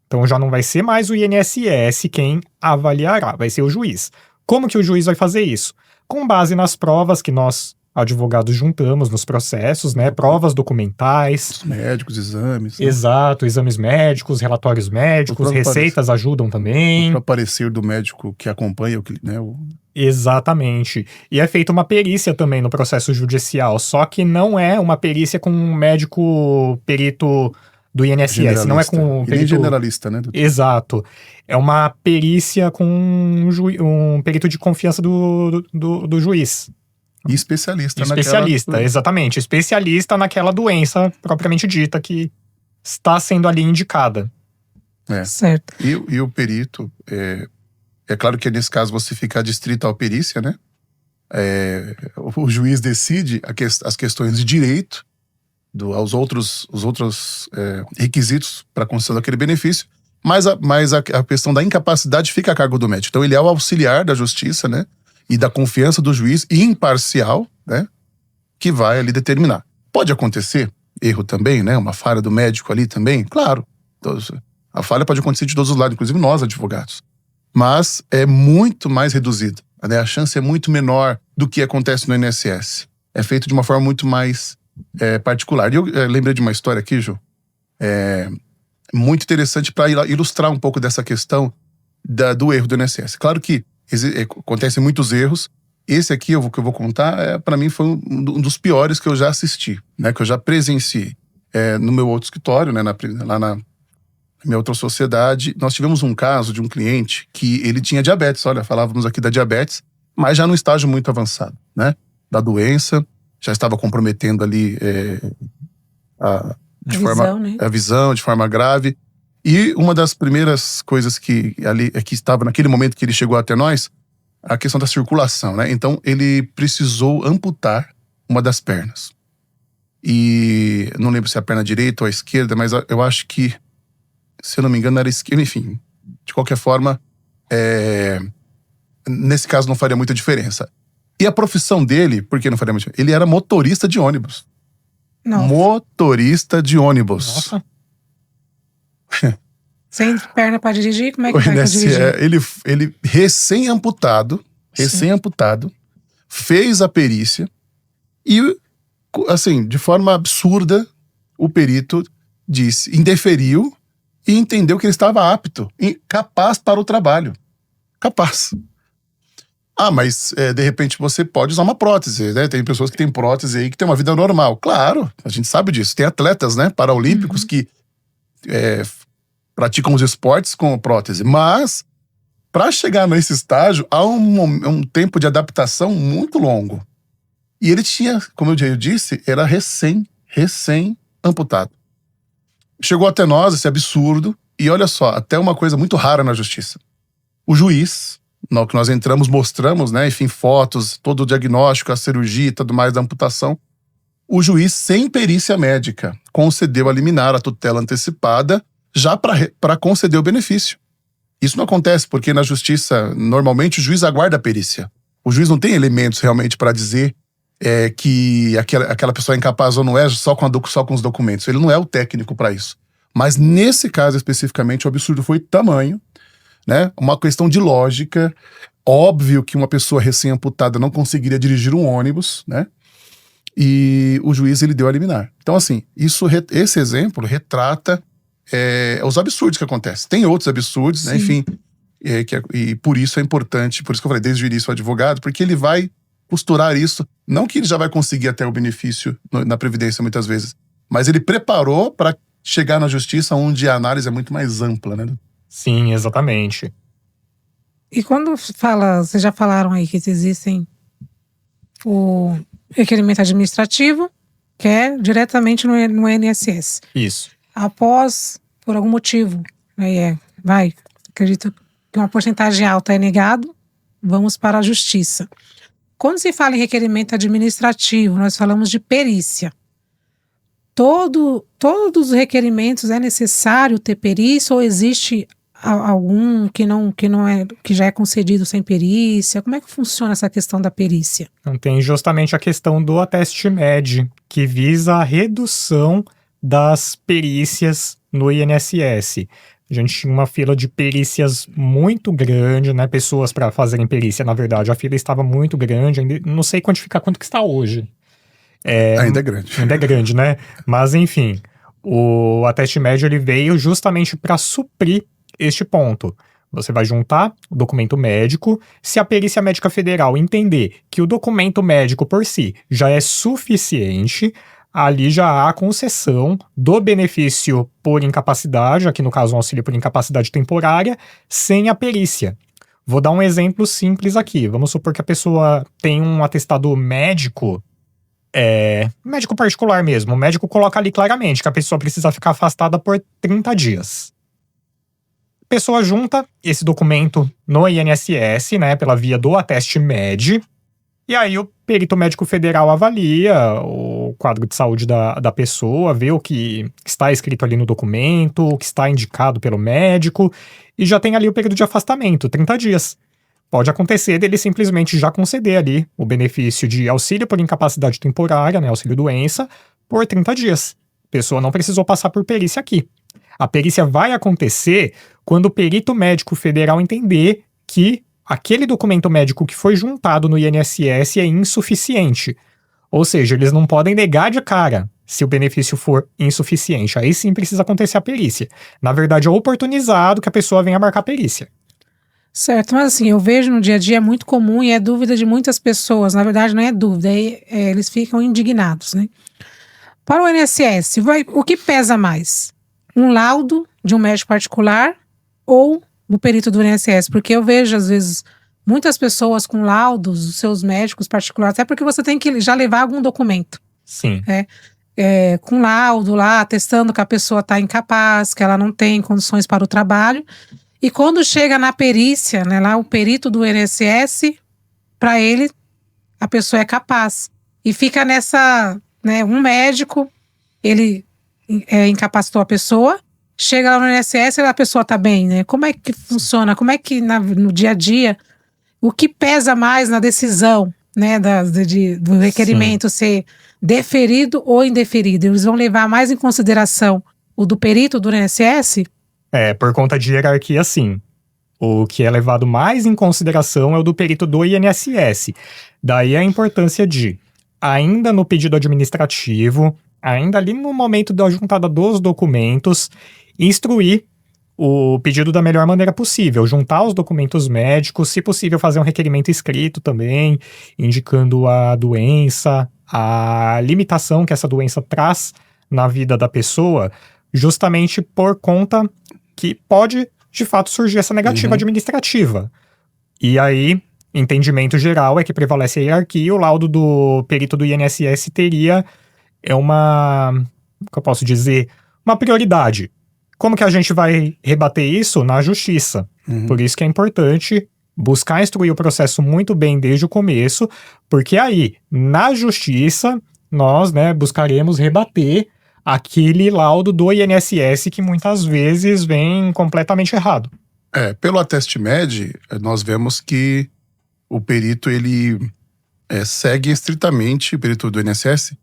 Então já não vai ser mais o INSS quem avaliará, vai ser o juiz. Como que o juiz vai fazer isso? Com base nas provas que nós, advogados, juntamos nos processos, né? Provas documentais. Os médicos, exames. Né? Exato, exames médicos, relatórios médicos, receitas ajudam também. O parecer do médico que acompanha, né? Exatamente. E é feita uma perícia também no processo judicial, só que não é uma perícia com um médico perito do INSS, não é com um perito... generalista, né? Exato. É uma perícia com um perito de confiança do juiz. E especialista naquela... exatamente. Especialista naquela doença propriamente dita que está sendo ali indicada. Certo. E o perito... É claro que nesse caso você fica adstrito à perícia, né? O juiz decide as questões de direito, os outros requisitos para concessão daquele benefício, mas a questão da incapacidade fica a cargo do médico. Então ele é o auxiliar da justiça, né? E da confiança do juiz, imparcial, né? Que vai ali determinar. Pode acontecer erro também, né? Uma falha do médico ali também, claro. A falha pode acontecer de todos os lados, inclusive nós, advogados. Mas é muito mais reduzida, né? A chance é muito menor do que acontece no INSS. É feito de uma forma muito mais particular. E eu lembrei de uma história aqui, Ju, muito interessante para ilustrar um pouco dessa questão do erro do INSS. Claro que acontecem muitos erros. Esse aqui que eu vou contar, para mim, foi um dos piores que eu já assisti, né? Que eu já presenciei. No meu outro escritório, né? Lá na minha outra sociedade, nós tivemos um caso de um cliente que ele tinha diabetes. Olha, falávamos aqui da diabetes, mas já num estágio muito avançado, né? Da doença, já estava comprometendo ali a visão de forma grave. E uma das primeiras coisas que estava naquele momento que ele chegou até nós, a questão da circulação, né? Então ele precisou amputar uma das pernas. E não lembro se é a perna direita ou a esquerda, mas eu acho que, se eu não me engano, era esquerda. Enfim, de qualquer forma, nesse caso não faria muita diferença. E a profissão dele, por que não faria muita diferença? Ele era motorista de ônibus. Nossa. Motorista de ônibus. Nossa. Sem perna pra dirigir? Como é que vai dirigir? Ele recém-amputado, fez a perícia e, assim, de forma absurda, o perito indeferiu e entendeu que ele estava apto e capaz para o trabalho. Capaz. Mas de repente você pode usar uma prótese, né? Tem pessoas que têm prótese aí que têm uma vida normal. Claro, a gente sabe disso. Tem atletas, né, paraolímpicos que praticam os esportes com prótese. Mas, para chegar nesse estágio, há um tempo de adaptação muito longo. E ele tinha, como eu disse, era recém-amputado. Chegou até nós esse absurdo. E olha só, até uma coisa muito rara na justiça. O juiz, no que nós entramos, mostramos, né, enfim, fotos, todo o diagnóstico, a cirurgia e tudo mais da amputação. O juiz, sem perícia médica, concedeu a liminar, a tutela antecipada, já para conceder o benefício. Isso não acontece porque na justiça, normalmente, o juiz aguarda a perícia. O juiz não tem elementos realmente para dizer que aquela pessoa é incapaz ou não é só com os documentos. Ele não é o técnico para isso. Mas nesse caso especificamente, o absurdo foi tamanho, né? Uma questão de lógica. Óbvio que uma pessoa recém-amputada não conseguiria dirigir um ônibus, né? E o juiz, ele deu a liminar. Então, assim, esse exemplo retrata os absurdos que acontecem. Tem outros absurdos, né? Enfim, e por isso é importante, por isso que eu falei desde o início o advogado, porque ele vai costurar isso, não que ele já vai conseguir até o benefício na Previdência muitas vezes, mas ele preparou para chegar na justiça onde a análise é muito mais ampla, né? Sim, exatamente. E quando vocês já falaram aí que existem o requerimento administrativo, que é diretamente no INSS. Isso. Após, por algum motivo, acredito que uma porcentagem alta é negado, vamos para a justiça. Quando se fala em requerimento administrativo, nós falamos de perícia. Todos os requerimentos é necessário ter perícia ou existe algum que já é concedido sem perícia? Como é que funciona essa questão da perícia? Então, tem justamente a questão do Ateste-Med, que visa a redução das perícias no INSS. A gente tinha uma fila de perícias muito grande, né? Pessoas para fazerem perícia, na verdade. A fila estava muito grande, ainda não sei quantificar quanto que está hoje. Ainda é grande. Ainda é grande, né? Mas, enfim, o Ateste-Med ele veio justamente para suprir este ponto. Você vai juntar o documento médico. Se a perícia médica federal entender que o documento médico por si já é suficiente, ali já há a concessão do benefício por incapacidade, aqui no caso um auxílio por incapacidade temporária, sem a perícia. Vou dar um exemplo simples aqui. Vamos supor que a pessoa tem um atestado médico, médico particular mesmo. O médico coloca ali claramente que a pessoa precisa ficar afastada por 30 dias. A pessoa junta esse documento no INSS, né, pela via do Ateste Med, e aí o perito médico federal avalia o quadro de saúde da pessoa, vê o que está escrito ali no documento, o que está indicado pelo médico, e já tem ali o período de afastamento, 30 dias. Pode acontecer dele simplesmente já conceder ali o benefício de auxílio por incapacidade temporária, né, auxílio doença, por 30 dias. A pessoa não precisou passar por perícia aqui. A perícia vai acontecer quando o perito médico federal entender que aquele documento médico que foi juntado no INSS é insuficiente. Ou seja, eles não podem negar de cara se o benefício for insuficiente. Aí sim precisa acontecer a perícia. Na verdade, é oportunizado que a pessoa venha marcar a perícia. Certo, mas assim, eu vejo no dia a dia é muito comum e é dúvida de muitas pessoas. Na verdade, não é dúvida, eles ficam indignados, né? Para o INSS, o que pesa mais? Um laudo de um médico particular ou do perito do INSS? Porque eu vejo, às vezes, muitas pessoas com laudos dos seus médicos particulares, até porque você tem que já levar algum documento. Sim. Com laudo lá, atestando que a pessoa está incapaz, que ela não tem condições para o trabalho. E quando chega na perícia, né, lá o perito do INSS, para ele, a pessoa é capaz. E fica nessa, né, um médico, ele incapacitou a pessoa, chega lá no INSS e a pessoa tá bem, né? Como é que funciona? Como é que no dia a dia, o que pesa mais na decisão, né, do requerimento ser deferido ou indeferido? Eles vão levar mais em consideração o do perito do INSS? Por conta de hierarquia, sim. O que é levado mais em consideração é o do perito do INSS. Daí a importância de, ainda no pedido administrativo, ainda ali no momento da juntada dos documentos, instruir o pedido da melhor maneira possível, juntar os documentos médicos, se possível fazer um requerimento escrito também, indicando a doença, a limitação que essa doença traz na vida da pessoa, justamente por conta que pode, de fato, surgir essa negativa administrativa. E aí, entendimento geral é que prevalece a hierarquia e o laudo do perito do INSS teria como que eu posso dizer, uma prioridade. Como que a gente vai rebater isso? Na justiça. Por isso que é importante buscar instruir o processo muito bem desde o começo, porque aí, na justiça, nós, né, buscaremos rebater aquele laudo do INSS que muitas vezes vem completamente errado. Pelo Ateste Med, nós vemos que o perito, ele segue estritamente, o perito do INSS,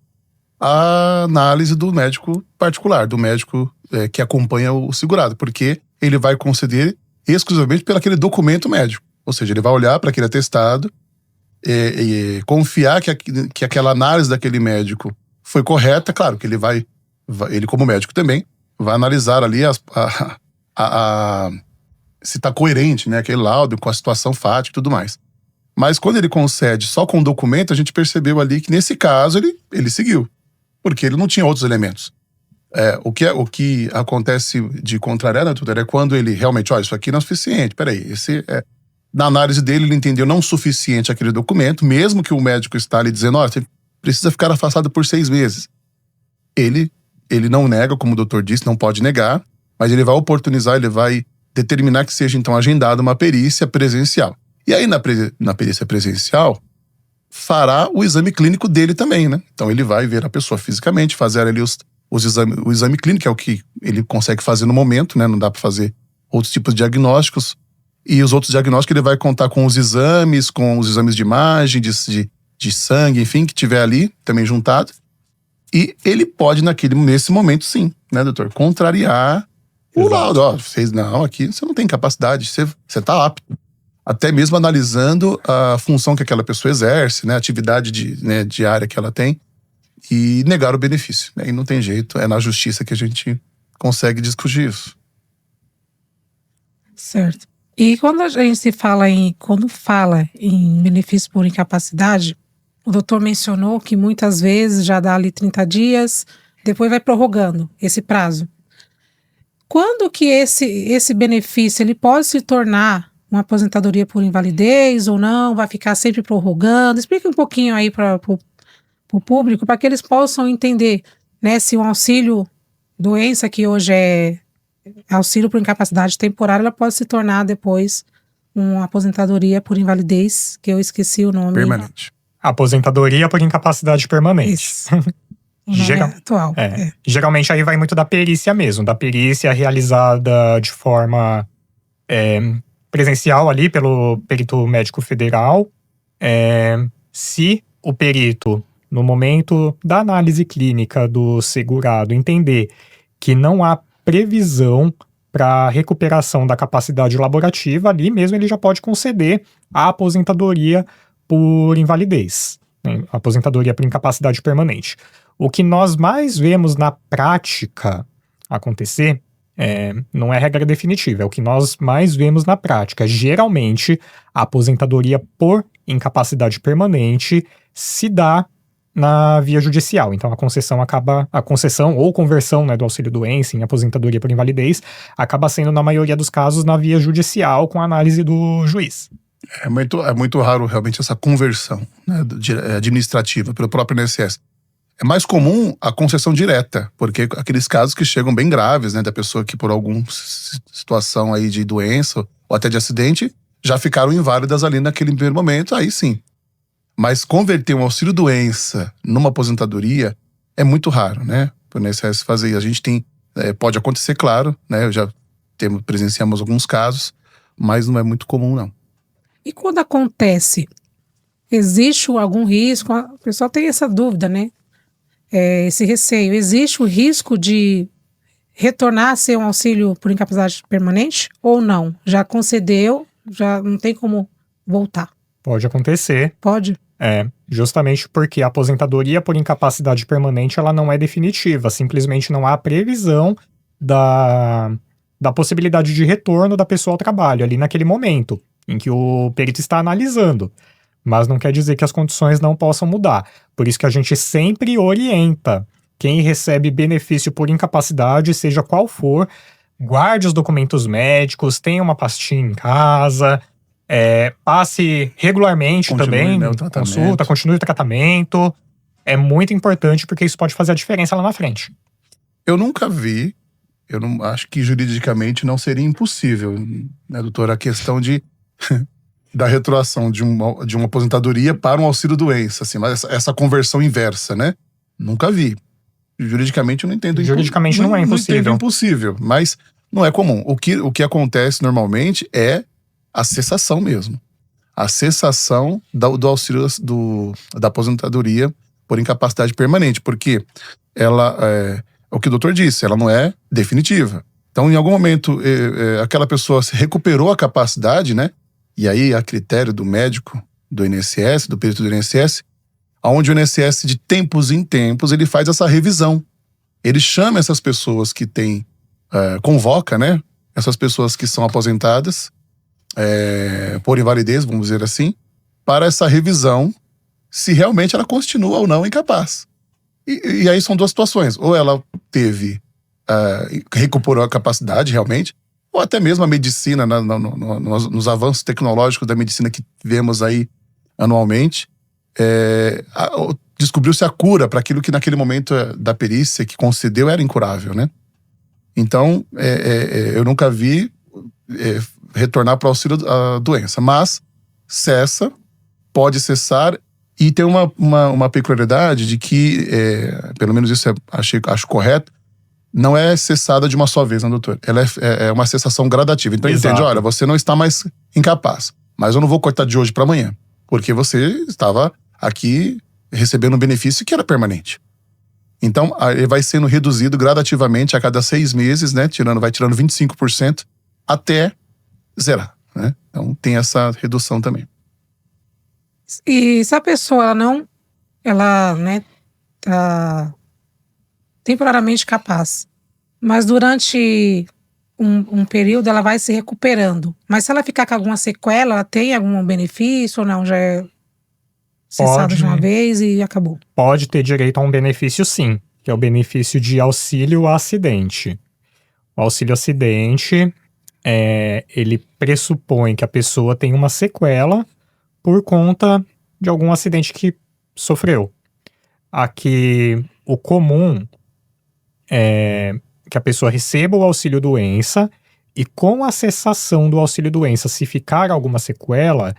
a análise do médico particular, do médico que acompanha o segurado, porque ele vai conceder exclusivamente pelo aquele documento médico. Ou seja, ele vai olhar para aquele atestado e confiar que aquela análise daquele médico foi correta. Claro que ele como médico também, vai analisar ali se está coerente, né, aquele laudo com a situação fática e tudo mais. Mas quando ele concede só com o documento, a gente percebeu ali que nesse caso ele seguiu, porque ele não tinha outros elementos. O que acontece de contrariar, né, tutor, é quando ele realmente, isso aqui não é suficiente, peraí, na análise dele ele entendeu não suficiente aquele documento, mesmo que o médico está ali dizendo, você precisa ficar afastado por 6 meses. Ele não nega, como o doutor disse, não pode negar, mas ele vai oportunizar, ele vai determinar que seja então agendada uma perícia presencial. E aí na perícia presencial, fará o exame clínico dele também, né? Então ele vai ver a pessoa fisicamente, fazer ali o exame clínico, é o que ele consegue fazer no momento, né? Não dá para fazer outros tipos de diagnósticos. E os outros diagnósticos ele vai contar com os exames de imagem, de sangue, enfim, que tiver ali também juntado. E ele pode, nesse momento, sim, né, doutor? Contrariar o laudo. Aqui você não tem capacidade, você tá apto. Até mesmo analisando a função que aquela pessoa exerce, né, a atividade diária que ela tem, e negar o benefício. E não tem jeito, é na justiça que a gente consegue discutir isso. Certo. E quando fala em benefício por incapacidade, o doutor mencionou que muitas vezes já dá ali 30 dias, depois vai prorrogando esse prazo. Quando que esse benefício ele pode se tornar uma aposentadoria por invalidez ou não? Vai ficar sempre prorrogando? Explica um pouquinho aí para o público, para que eles possam entender, né, se um auxílio doença, que hoje é auxílio por incapacidade temporária, ela pode se tornar depois uma aposentadoria por invalidez, que eu esqueci o nome. Permanente. Aposentadoria por incapacidade permanente. Isso. O nome atual. Geralmente aí vai muito da perícia mesmo, da perícia realizada de forma presencial ali pelo perito médico federal. Se o perito, no momento da análise clínica do segurado, entender que não há previsão para recuperação da capacidade laborativa, ali mesmo ele já pode conceder a aposentadoria por invalidez, né? Aposentadoria por incapacidade permanente. O que nós mais vemos na prática acontecer, não é regra definitiva, é o que nós mais vemos na prática. Geralmente, a aposentadoria por incapacidade permanente se dá na via judicial. Então, a concessão ou conversão, né, do auxílio-doença em aposentadoria por invalidez acaba sendo, na maioria dos casos, na via judicial, com a análise do juiz. É muito raro, realmente, essa conversão, né, administrativa pelo próprio INSS. É mais comum a concessão direta, porque aqueles casos que chegam bem graves, né, da pessoa que por alguma situação aí de doença ou até de acidente, já ficaram inválidas ali naquele primeiro momento, aí sim. Mas converter um auxílio-doença numa aposentadoria é muito raro, né, para o INSS fazer. A gente tem, pode acontecer, claro, né, presenciamos alguns casos, mas não é muito comum, não. E quando acontece, existe algum risco? O pessoal tem essa dúvida, né? Esse receio. Existe o risco de retornar a ser um auxílio por incapacidade permanente ou não? Já concedeu, já não tem como voltar? Pode acontecer. Pode? Justamente porque a aposentadoria por incapacidade permanente ela não é definitiva. Simplesmente não há previsão da possibilidade de retorno da pessoa ao trabalho ali naquele momento em que o perito está analisando. Mas não quer dizer que as condições não possam mudar. Por isso que a gente sempre orienta quem recebe benefício por incapacidade, seja qual for, guarde os documentos médicos, tenha uma pastinha em casa, passe regularmente também, né, consulta, continue o tratamento. É muito importante porque isso pode fazer a diferença lá na frente. Eu nunca vi, acho que juridicamente não seria impossível, né, doutora, a questão da retroação de uma aposentadoria para um auxílio-doença, assim, mas essa conversão inversa, né? Nunca vi. Juridicamente eu não entendo. Juridicamente não é impossível. Não entendo impossível, mas não é comum. O que acontece normalmente é a cessação mesmo. A cessação do auxílio da aposentadoria por incapacidade permanente, porque ela, o que o doutor disse, ela não é definitiva. Então, em algum momento, aquela pessoa se recuperou a capacidade, né? E aí, a critério do médico do INSS, do perito do INSS, onde o INSS, de tempos em tempos, ele faz essa revisão. Ele chama essas pessoas que têm, convoca, né? Essas pessoas que são aposentadas por invalidez, vamos dizer assim, para essa revisão, se realmente ela continua ou não incapaz. E aí são duas situações. Ou ela recuperou a capacidade realmente, ou até mesmo a medicina, nos avanços tecnológicos da medicina que vemos aí anualmente, descobriu-se a cura para aquilo que naquele momento da perícia que concedeu era incurável, né? Então, eu nunca vi retornar para o auxílio à doença, mas cessa, pode cessar, e tem uma peculiaridade de que, pelo menos isso acho correto, não é cessada de uma só vez, né, doutor? Ela é uma cessação gradativa. Então, entende, olha, você não está mais incapaz, mas eu não vou cortar de hoje para amanhã, porque você estava aqui recebendo um benefício que era permanente. Então, ele vai sendo reduzido gradativamente a cada 6 meses, né? Vai tirando 25% até zerar, né? Então, tem essa redução também. E se a pessoa, ela tá temporariamente capaz, mas durante um período, ela vai se recuperando. Mas se ela ficar com alguma sequela, ela tem algum benefício ou não? Já é cessado de uma vez e acabou? Pode ter direito a um benefício, sim, que é o benefício de auxílio acidente. O auxílio acidente, ele pressupõe que a pessoa tem uma sequela por conta de algum acidente que sofreu. Aqui, o comum é que a pessoa receba o auxílio-doença e com a cessação do auxílio-doença, se ficar alguma sequela,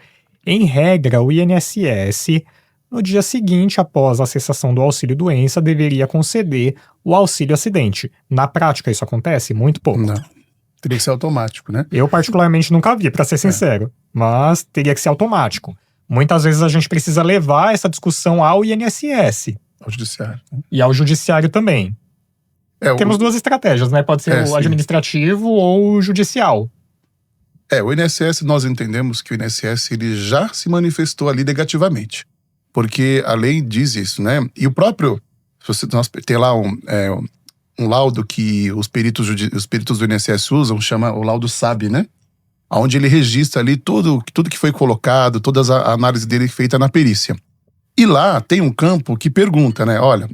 em regra, o INSS, no dia seguinte, após a cessação do auxílio-doença, deveria conceder o auxílio-acidente. Na prática, isso acontece? Muito pouco. Não. Teria que ser automático, né? Eu, particularmente, nunca vi, para ser sincero. Mas teria que ser automático. Muitas vezes a gente precisa levar essa discussão ao INSS. Ao judiciário. E ao judiciário também. Temos duas estratégias, né? Pode ser o administrativo ou o judicial. O INSS, nós entendemos que o INSS ele já se manifestou ali negativamente. Porque a lei diz isso, né? E o próprio, nós tem lá um laudo que os peritos do INSS usam, chama o laudo SAB, né? Onde ele registra ali tudo que foi colocado, toda a análise dele feita na perícia. E lá tem um campo que pergunta, né? Olha,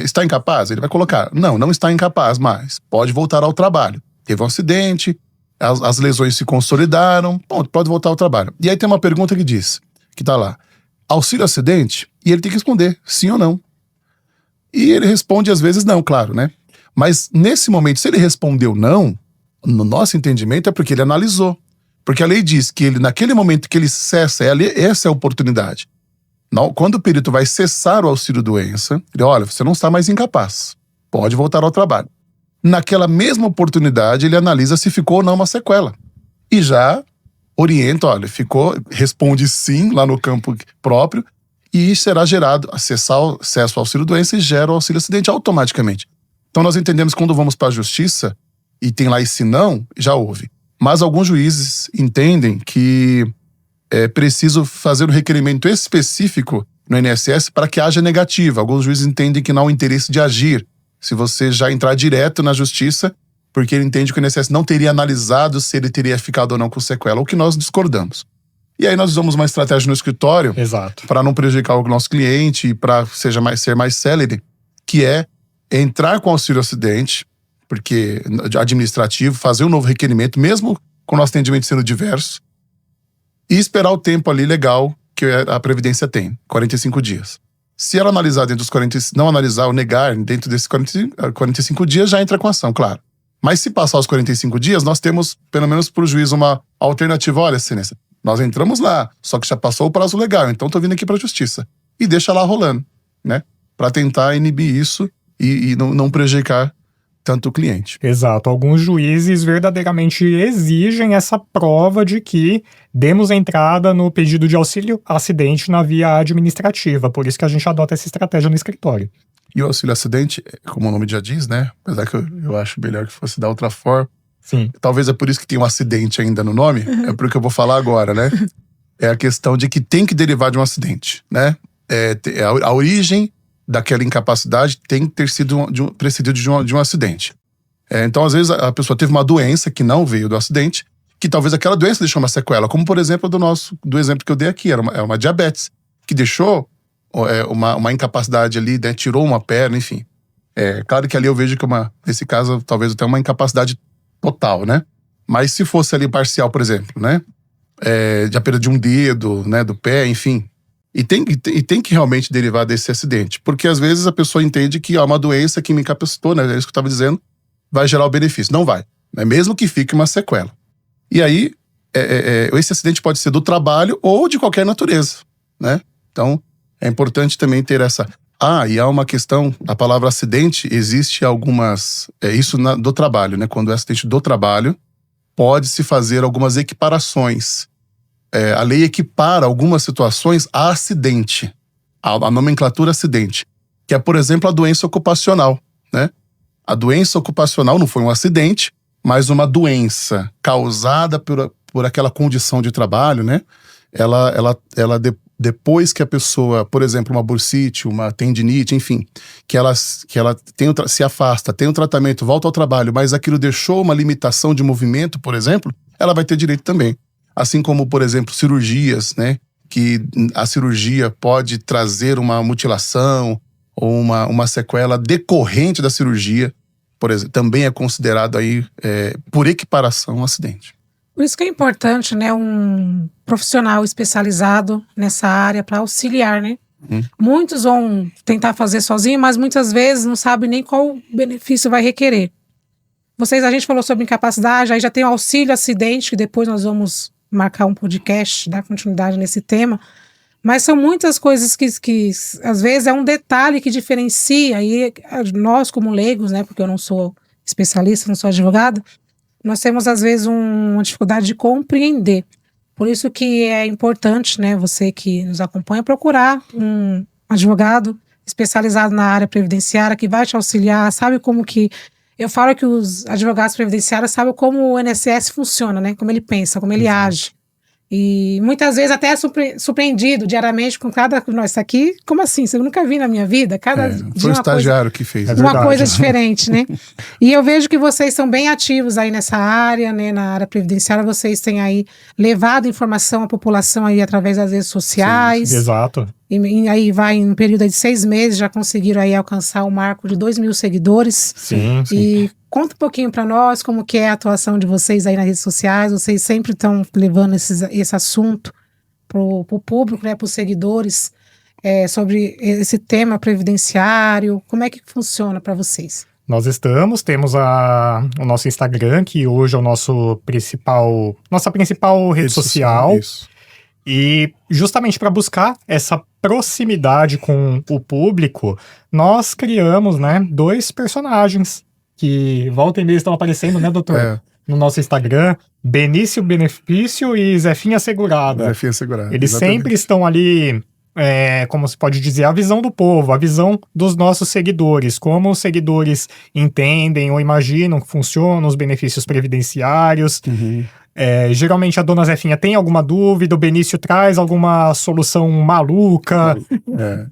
está incapaz? Ele vai colocar, não está incapaz, mas pode voltar ao trabalho. Teve um acidente, as lesões se consolidaram, pode voltar ao trabalho. E aí tem uma pergunta que diz, que tá lá, auxílio acidente? E ele tem que responder sim ou não. E ele responde às vezes não, claro, né? Mas nesse momento, se ele respondeu não, no nosso entendimento é porque ele analisou. Porque a lei diz que ele, naquele momento que ele cessa, essa é a oportunidade. Não, quando o perito vai cessar o auxílio-doença, ele olha, você não está mais incapaz, pode voltar ao trabalho. Naquela mesma oportunidade, ele analisa se ficou ou não uma sequela. E já orienta, olha, responde sim lá no campo próprio e será gerado, cessa o auxílio-doença e gera o auxílio-acidente automaticamente. Então nós entendemos que quando vamos para a justiça e tem lá esse não, já houve. Mas alguns juízes entendem que é preciso fazer um requerimento específico no INSS para que haja negativa. Alguns juízes entendem que não há o interesse de agir. Se você já entrar direto na justiça, porque ele entende que o INSS não teria analisado se ele teria ficado ou não com sequela, o que nós discordamos. E aí nós usamos uma estratégia no escritório para não prejudicar o nosso cliente e para ser mais célere, que é entrar com auxílio acidente, porque administrativo, fazer um novo requerimento, mesmo com o nosso atendimento sendo diverso, e esperar o tempo ali legal que a Previdência tem, 45 dias. Se ela analisar dentro dos 45, não analisar ou negar dentro desses 45 dias, já entra com ação, claro. Mas se passar os 45 dias, nós temos, pelo menos para o juiz, uma alternativa. Olha, Excelência, nós entramos lá, só que já passou o prazo legal, então estou vindo aqui para a justiça. E deixa lá rolando, né? Para tentar inibir isso e não prejudicar tanto o cliente. Exato. Alguns juízes verdadeiramente exigem essa prova de que demos entrada no pedido de auxílio acidente na via administrativa. Por isso que a gente adota essa estratégia no escritório. E o auxílio acidente, como o nome já diz, né? Apesar que eu acho melhor que fosse da outra forma. Sim. Talvez é por isso que tem um acidente ainda no nome. É por que eu vou falar agora, né? É a questão de que tem que derivar de um acidente, né? A origem daquela incapacidade tem que ter sido precedido de um acidente. Então, às vezes, a pessoa teve uma doença que não veio do acidente, que talvez aquela doença deixou uma sequela, como, por exemplo, do exemplo que eu dei aqui, era uma diabetes, que deixou uma incapacidade ali, né, tirou uma perna, enfim. Claro que ali eu vejo que nesse caso, talvez até uma incapacidade total, né? Mas se fosse ali parcial, por exemplo, né? De a perda de um dedo, né, do pé, enfim. E tem que realmente derivar desse acidente. Porque às vezes a pessoa entende que uma doença que me incapacitou, né? É isso que eu estava dizendo, vai gerar o benefício. Não vai. Né? Mesmo que fique uma sequela. E aí, esse acidente pode ser do trabalho ou de qualquer natureza, né? Então, é importante também ter essa... e há uma questão, a palavra acidente, existe algumas... isso do trabalho, né? Quando é acidente do trabalho, pode-se fazer algumas equiparações. A lei equipara algumas situações a acidente, a nomenclatura acidente, que é, por exemplo, a doença ocupacional, né? A doença ocupacional não foi um acidente, mas uma doença causada por aquela condição de trabalho, né? Ela depois que a pessoa, por exemplo, uma bursite, uma tendinite, enfim, que ela se afasta, tem um tratamento, volta ao trabalho, mas aquilo deixou uma limitação de movimento, por exemplo, ela vai ter direito também. Assim como, por exemplo, cirurgias, né? Que a cirurgia pode trazer uma mutilação ou uma sequela decorrente da cirurgia, por exemplo, também é considerado aí, por equiparação, um acidente. Por isso que é importante, né, um profissional especializado nessa área para auxiliar, né? Muitos vão tentar fazer sozinho, mas muitas vezes não sabem nem qual benefício vai requerer. A gente falou sobre incapacidade, aí já tem o auxílio acidente, que depois nós vamos marcar um podcast, dar continuidade nesse tema. Mas são muitas coisas que às vezes é um detalhe que diferencia, e nós como leigos, né, porque eu não sou especialista, não sou advogada, nós temos às vezes uma dificuldade de compreender. Por isso que é importante, né, você que nos acompanha, procurar um advogado especializado na área previdenciária que vai te auxiliar, sabe como que... Eu falo que os advogados previdenciários sabem como o INSS funciona, né, como ele pensa, como ele age. E muitas vezes até é surpreendido diariamente com cada... Nossa, aqui, como assim? Você nunca vi na minha vida? Foi o estagiário que fez. Uma coisa diferente, né? E eu vejo que vocês são bem ativos aí nessa área, né? Na área previdenciária, vocês têm aí levado informação à população aí através das redes sociais. Sim, exato. E aí vai em um período de 6 meses, já conseguiram aí alcançar o marco de 2.000 seguidores. Sim. E conta um pouquinho para nós como que é a atuação de vocês aí nas redes sociais. Vocês sempre estão levando esse assunto pro público, né, para os seguidores, sobre esse tema previdenciário. Como é que funciona para vocês? Nós temos o nosso Instagram, que hoje é nossa principal rede social. Isso. E justamente para buscar essa proximidade com o público, nós criamos, né, 2 personagens que volta e meia estão aparecendo, né, doutor? No nosso Instagram, Benício Benefício e Zefinha Segurada. Zefinha Segurada. Eles exatamente. sempre estão ali, como se pode dizer, a visão do povo, a visão dos nossos seguidores, como os seguidores entendem ou imaginam que funcionam os benefícios previdenciários. Geralmente a dona Zefinha tem alguma dúvida, o Benício traz alguma solução maluca,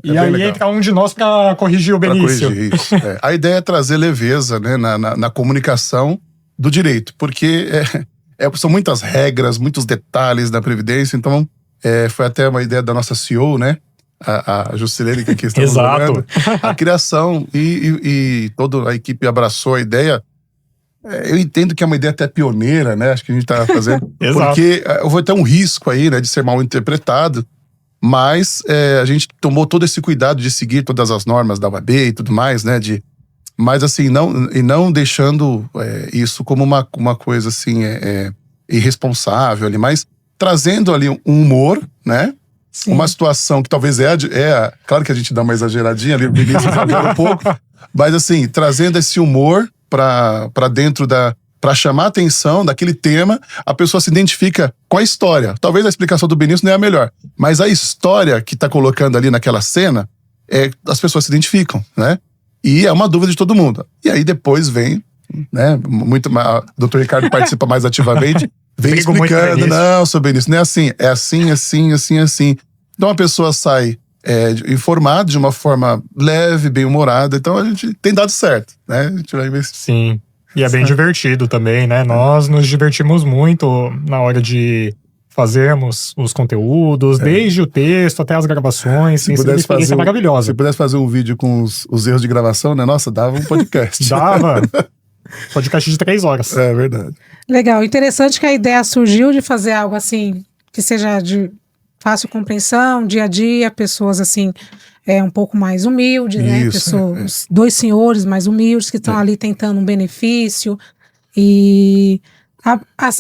e aí legal. Entra um de nós para corrigir o Benício. Corrigir isso. A ideia é trazer leveza, né, na comunicação do direito, porque são muitas regras, muitos detalhes da Previdência, então foi até uma ideia da nossa CEO, né, a Juscelene, que aqui estamos falando, a criação, e toda a equipe abraçou a ideia. Eu entendo que é uma ideia até pioneira, né? Acho que a gente tá fazendo. Porque houve até um risco aí, né? De ser mal interpretado. Mas a gente tomou todo esse cuidado de seguir todas as normas da OAB e tudo mais, né? Mas assim, não deixando isso como uma coisa assim, irresponsável ali. Mas trazendo ali um humor, né? Sim. Uma situação que talvez claro que a gente dá uma exageradinha ali, o Vinícius exagera um pouco. Mas assim, trazendo esse humor para dentro para chamar a atenção daquele tema, a pessoa se identifica com a história. Talvez a explicação do Benício não é a melhor, mas a história que tá colocando ali naquela cena, as pessoas se identificam, né? E é uma dúvida de todo mundo. E aí depois vem, né, muito mais, o Dr. Ricardo participa mais ativamente, vem explicando, não, seu Benício, não é assim, é assim, assim, assim, assim. Então a pessoa sai informado de uma forma leve, bem-humorada. Então a gente tem dado certo, né? A gente vai ver. Sim, e é bem divertido também, né? Nós nos divertimos muito na hora de fazermos os conteúdos, desde o texto até as gravações. Tem sido uma experiência maravilhosa. Se pudesse fazer um vídeo com os erros de gravação, né? Nossa, dava um podcast. Dava. Podcast de 3 horas. É verdade. Legal. Interessante que a ideia surgiu de fazer algo assim, que seja de fácil compreensão, dia a dia, pessoas assim, um pouco mais humildes, né? Pessoas, 2 senhores mais humildes que estão ali tentando um benefício. E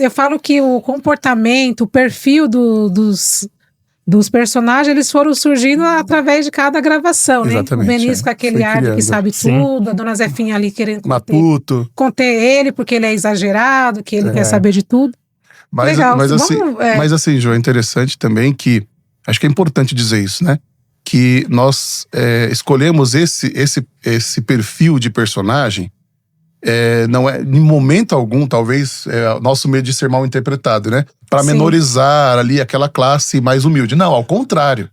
eu falo que o comportamento, o perfil dos personagens, eles foram surgindo através de cada gravação, né? O Benício com aquele ar que sabe tudo, a dona Zefinha ali querendo conter ele, porque ele é exagerado, que ele quer saber de tudo. Legal. Mas assim, Jô, é interessante também que, acho que é importante dizer isso, né? Que nós escolhemos esse perfil de personagem, não é, em momento algum, talvez, o nosso medo de ser mal interpretado, né? Para menorizar ali aquela classe mais humilde. Não, ao contrário,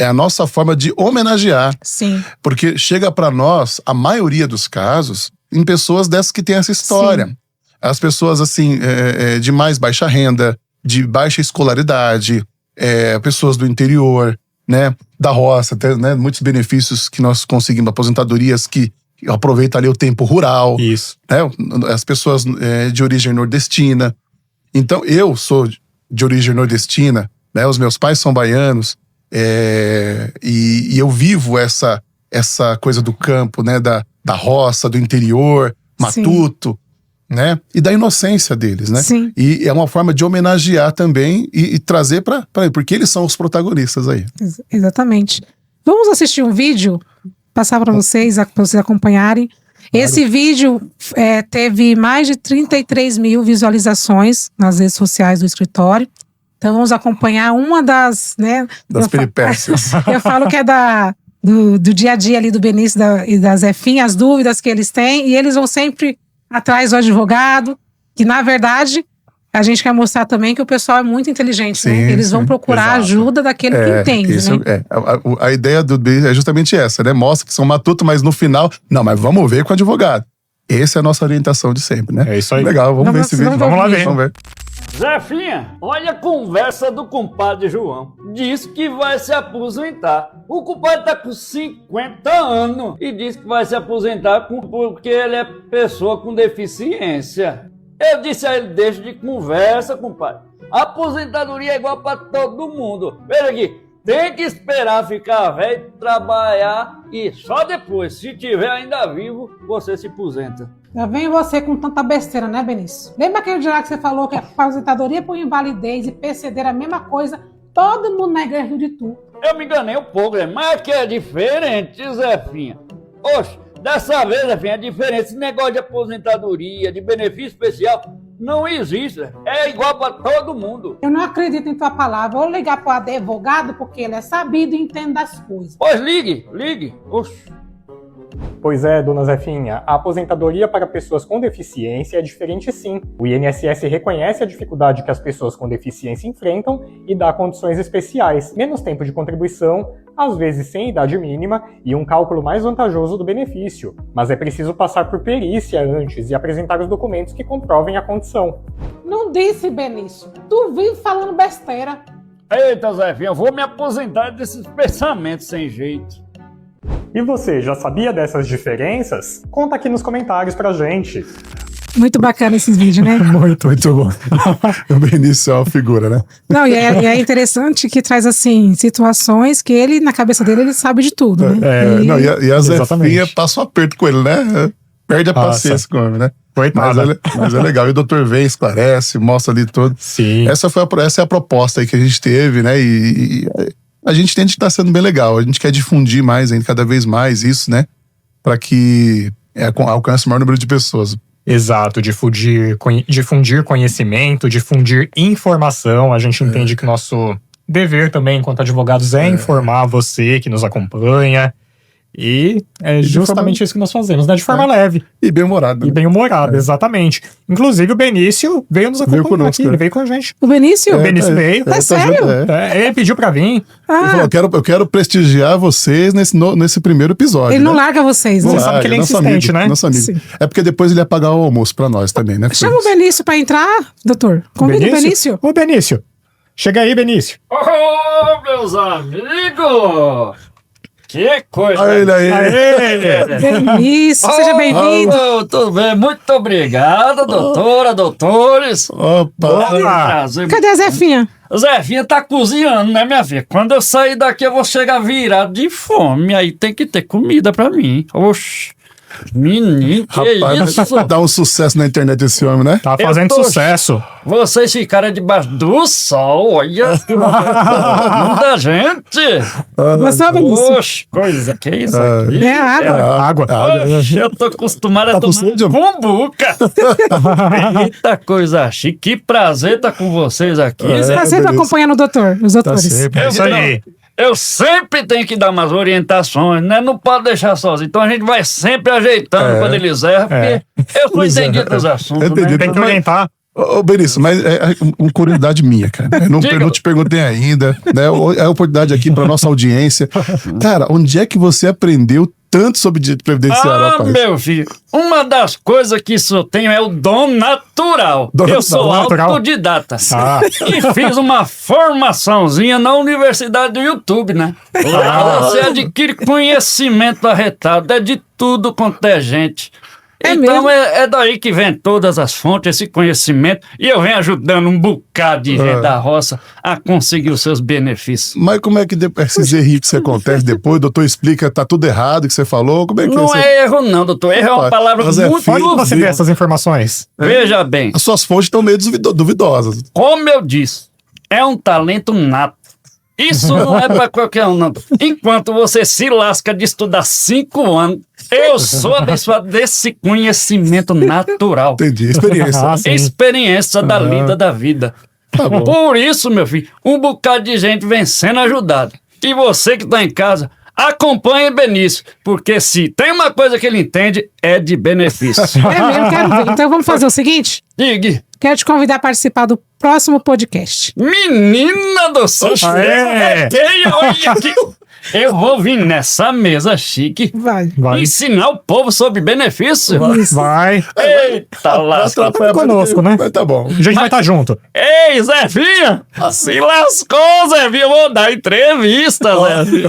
É a nossa forma de homenagear. Sim. Porque chega para nós, a maioria dos casos, em pessoas dessas que têm essa história. Sim. As pessoas, assim, de mais baixa renda, de baixa escolaridade, pessoas do interior, né, da roça, até, né, muitos benefícios que nós conseguimos, aposentadorias que aproveitam ali o tempo rural. Isso. Né, as pessoas de origem nordestina. Então, eu sou de origem nordestina, né, os meus pais são baianos, e eu vivo essa coisa do campo, né, da roça, do interior, matuto, né, e da inocência deles, né? Sim. E é uma forma de homenagear também e trazer para porque eles são os protagonistas aí. Exatamente. Vamos assistir um vídeo, passar para vocês acompanharem. Esse vídeo teve mais de 33 mil visualizações nas redes sociais do escritório. Então vamos acompanhar uma das, né? Das peripécias. Eu falo que é do dia a dia ali do Benício e da Zefinha, as dúvidas que eles têm, e eles vão sempre atrás do advogado, que na verdade a gente quer mostrar também que o pessoal é muito inteligente, Sim, né? Eles vão procurar ajuda daquele que entende, isso, né? A ideia do é justamente essa, né? Mostra que são matutos, mas no final, não, mas vamos ver com o advogado. Essa é a nossa orientação de sempre, né? É isso aí. Legal, vamos ver esse vídeo. Vamos lá ver. Vamos ver. Zefinha, olha a conversa do compadre João. Diz que vai se aposentar. O compadre tá com 50 anos e diz que vai se aposentar porque ele é pessoa com deficiência. Eu disse a ele, deixa de conversa, compadre. A aposentadoria é igual para todo mundo. Veja aqui, tem que esperar ficar velho, trabalhar e só depois, se tiver ainda vivo, você se aposenta. Já vem você com tanta besteira, né, Benício? Lembra aquele dia que você falou que a aposentadoria por invalidez e PCD era a mesma coisa? Todo mundo nega erro de tu. Eu me enganei um pouco, né? Mas que é diferente, Zefinha. Oxe, dessa vez, Zefinha, é diferente. Esse negócio de aposentadoria, de benefício especial, não existe. É igual para todo mundo. Eu não acredito em tua palavra. Vou ligar pro advogado porque ele é sabido e entende das coisas. Pois ligue. Oxe. Pois é, dona Zefinha, a aposentadoria para pessoas com deficiência é diferente sim. O INSS reconhece a dificuldade que as pessoas com deficiência enfrentam e dá condições especiais, menos tempo de contribuição, às vezes sem idade mínima e um cálculo mais vantajoso do benefício. Mas é preciso passar por perícia antes e apresentar os documentos que comprovem a condição. Não disse, Benício. Tu vive falando besteira. Eita, Zefinha, eu vou me aposentar desses pensamentos sem jeito. E você, já sabia dessas diferenças? Conta aqui nos comentários pra gente. Muito bacana esses vídeos, né? Muito bom. O Benício é uma figura, né? Não, e é interessante que traz, assim, situações que ele, na cabeça dele, ele sabe de tudo, né? E a Zefinha passa um aperto com ele, né? Perde a paciência com ele, né? Mas é legal. E o doutor vem, esclarece, mostra ali tudo. Sim. Essa é a proposta aí que a gente teve, né? E a gente entende que tá sendo bem legal. A gente quer difundir mais ainda, cada vez mais isso, né? Para que alcance o maior número de pessoas. Exato, difundir conhecimento, difundir informação. A gente entende que nosso dever também, enquanto advogados, é informar você que nos acompanha. E é justamente isso que nós fazemos, né? De forma leve. E bem-humorada. E bem-humorada, exatamente. Inclusive o Benício veio nos acompanhar aqui, ele veio com a gente. O Benício? O Benício veio. É sério? Ele pediu pra vir. Ele falou, eu quero prestigiar vocês nesse primeiro episódio. Ele não né? larga vocês, né? Você sabe que ele é insistente, amigo, né? Nosso amigo. Sim. É porque depois ele ia pagar o almoço pra nós também, né? Chama o Benício pra entrar, doutor. Convida o Benício. Ô, Benício. Chega aí, Benício. Ô, meus amigos! Que coisa! Olha ele aí. Benício, seja bem-vindo. Tudo bem, muito obrigado, doutora, doutores. Opa! Prazer. Cadê a Zefinha? Zefinha tá cozinhando, né, minha filha? Quando eu sair daqui, eu vou chegar virado de fome. Aí tem que ter comida pra mim. Oxi. Menino, que isso? Dá um sucesso na internet esse homem, né? Tá fazendo sucesso. Vocês ficaram debaixo do sol, olha. Muita gente. Gostou, Benício? Oxe, coisa, que isso aqui? É água. Oxe, eu tô acostumado a Tá com tomar sede, cumbuca. Eita coisa chique. Que prazer estar com vocês aqui. Você tá sempre acompanhando os doutores. É isso aí. Eu sempre tenho que dar umas orientações, né? Não pode deixar sozinho. Então a gente vai sempre ajeitando quando eles erram, porque eu sou entendido dos assuntos, né? Tem que orientar. Ô, Benício, mas é uma curiosidade minha, cara. Eu não te perguntei ainda, né? É a oportunidade aqui pra nossa audiência. Cara, onde é que você aprendeu tanto sobre direito previdenciário, rapaz? Meu filho, uma das coisas que isso eu tenho é o dom natural. Eu sou autodidata. E fiz uma formaçãozinha na Universidade do YouTube, né? Lá você adquire conhecimento arretado, é de tudo quanto é gente. Então é daí que vem todas as fontes, esse conhecimento, e eu venho ajudando um bocado de gente da roça a conseguir os seus benefícios. Mas como é que esses erros que acontece depois, doutor explica, tá tudo errado que você falou? Como é que não é erro não, doutor, erro é uma palavra muito... Onde você vê essas informações? Veja bem. As suas fontes estão meio duvidosas. Como eu disse, é um talento nato. Isso não é pra qualquer um, não. Enquanto você se lasca de estudar 5 anos, eu sou abençoado desse conhecimento natural. Entendi, experiência. Experiência da lida da vida. Tá bom. Por isso, meu filho, um bocado de gente vem sendo ajudada. E você que tá em casa, acompanhe Benício, porque se tem uma coisa que ele entende, é de benefício. É mesmo, quero ver. Então vamos fazer o seguinte? Diga. Quero te convidar a participar do próximo podcast. Menina do céu! Olha aqui. Eu vou vir nessa mesa chique Vai. ensinar o povo sobre benefício. Vai. Eita lasca. Conosco, né? Mas tá bom. A gente vai estar junto. Ei, Zefinha! Se lascou, Zefinha. Eu vou dar entrevista, Zefinha.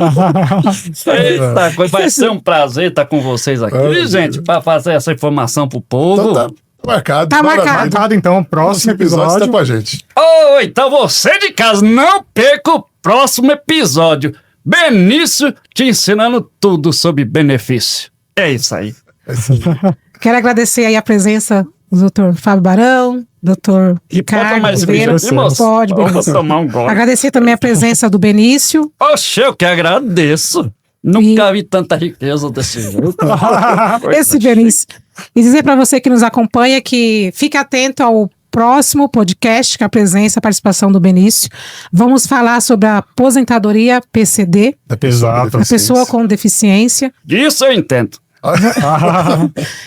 Eita, vai ser um prazer estar com vocês aqui, gente, para fazer essa informação pro povo. Então tá marcado. Tá maravilha. Marcado, então, próximo episódio. Você tá com a gente. Então você de casa, não perca o próximo episódio. Benício te ensinando tudo sobre benefício. É isso aí. Quero agradecer aí a presença do doutor Fábio Barão, doutor Ricardo Oliveira. Pode, vamos tomar um gole. Agradecer também a presença do Benício. Oxe, eu que agradeço. Nunca vi tanta riqueza desse jeito. Esse Benício. E dizer para você que nos acompanha que fique atento ao próximo podcast, com a presença, a participação do Benício. Vamos falar sobre a aposentadoria PCD. Exato. A pessoa com deficiência. Isso eu entendo.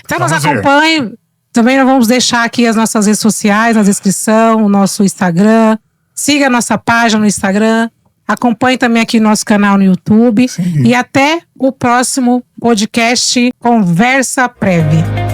Então nos acompanhe. Também nós vamos deixar aqui as nossas redes sociais na descrição, o nosso Instagram. Siga a nossa página no Instagram. Acompanhe também aqui o nosso canal no YouTube. Sim. E até o próximo podcast Conversa Prévia.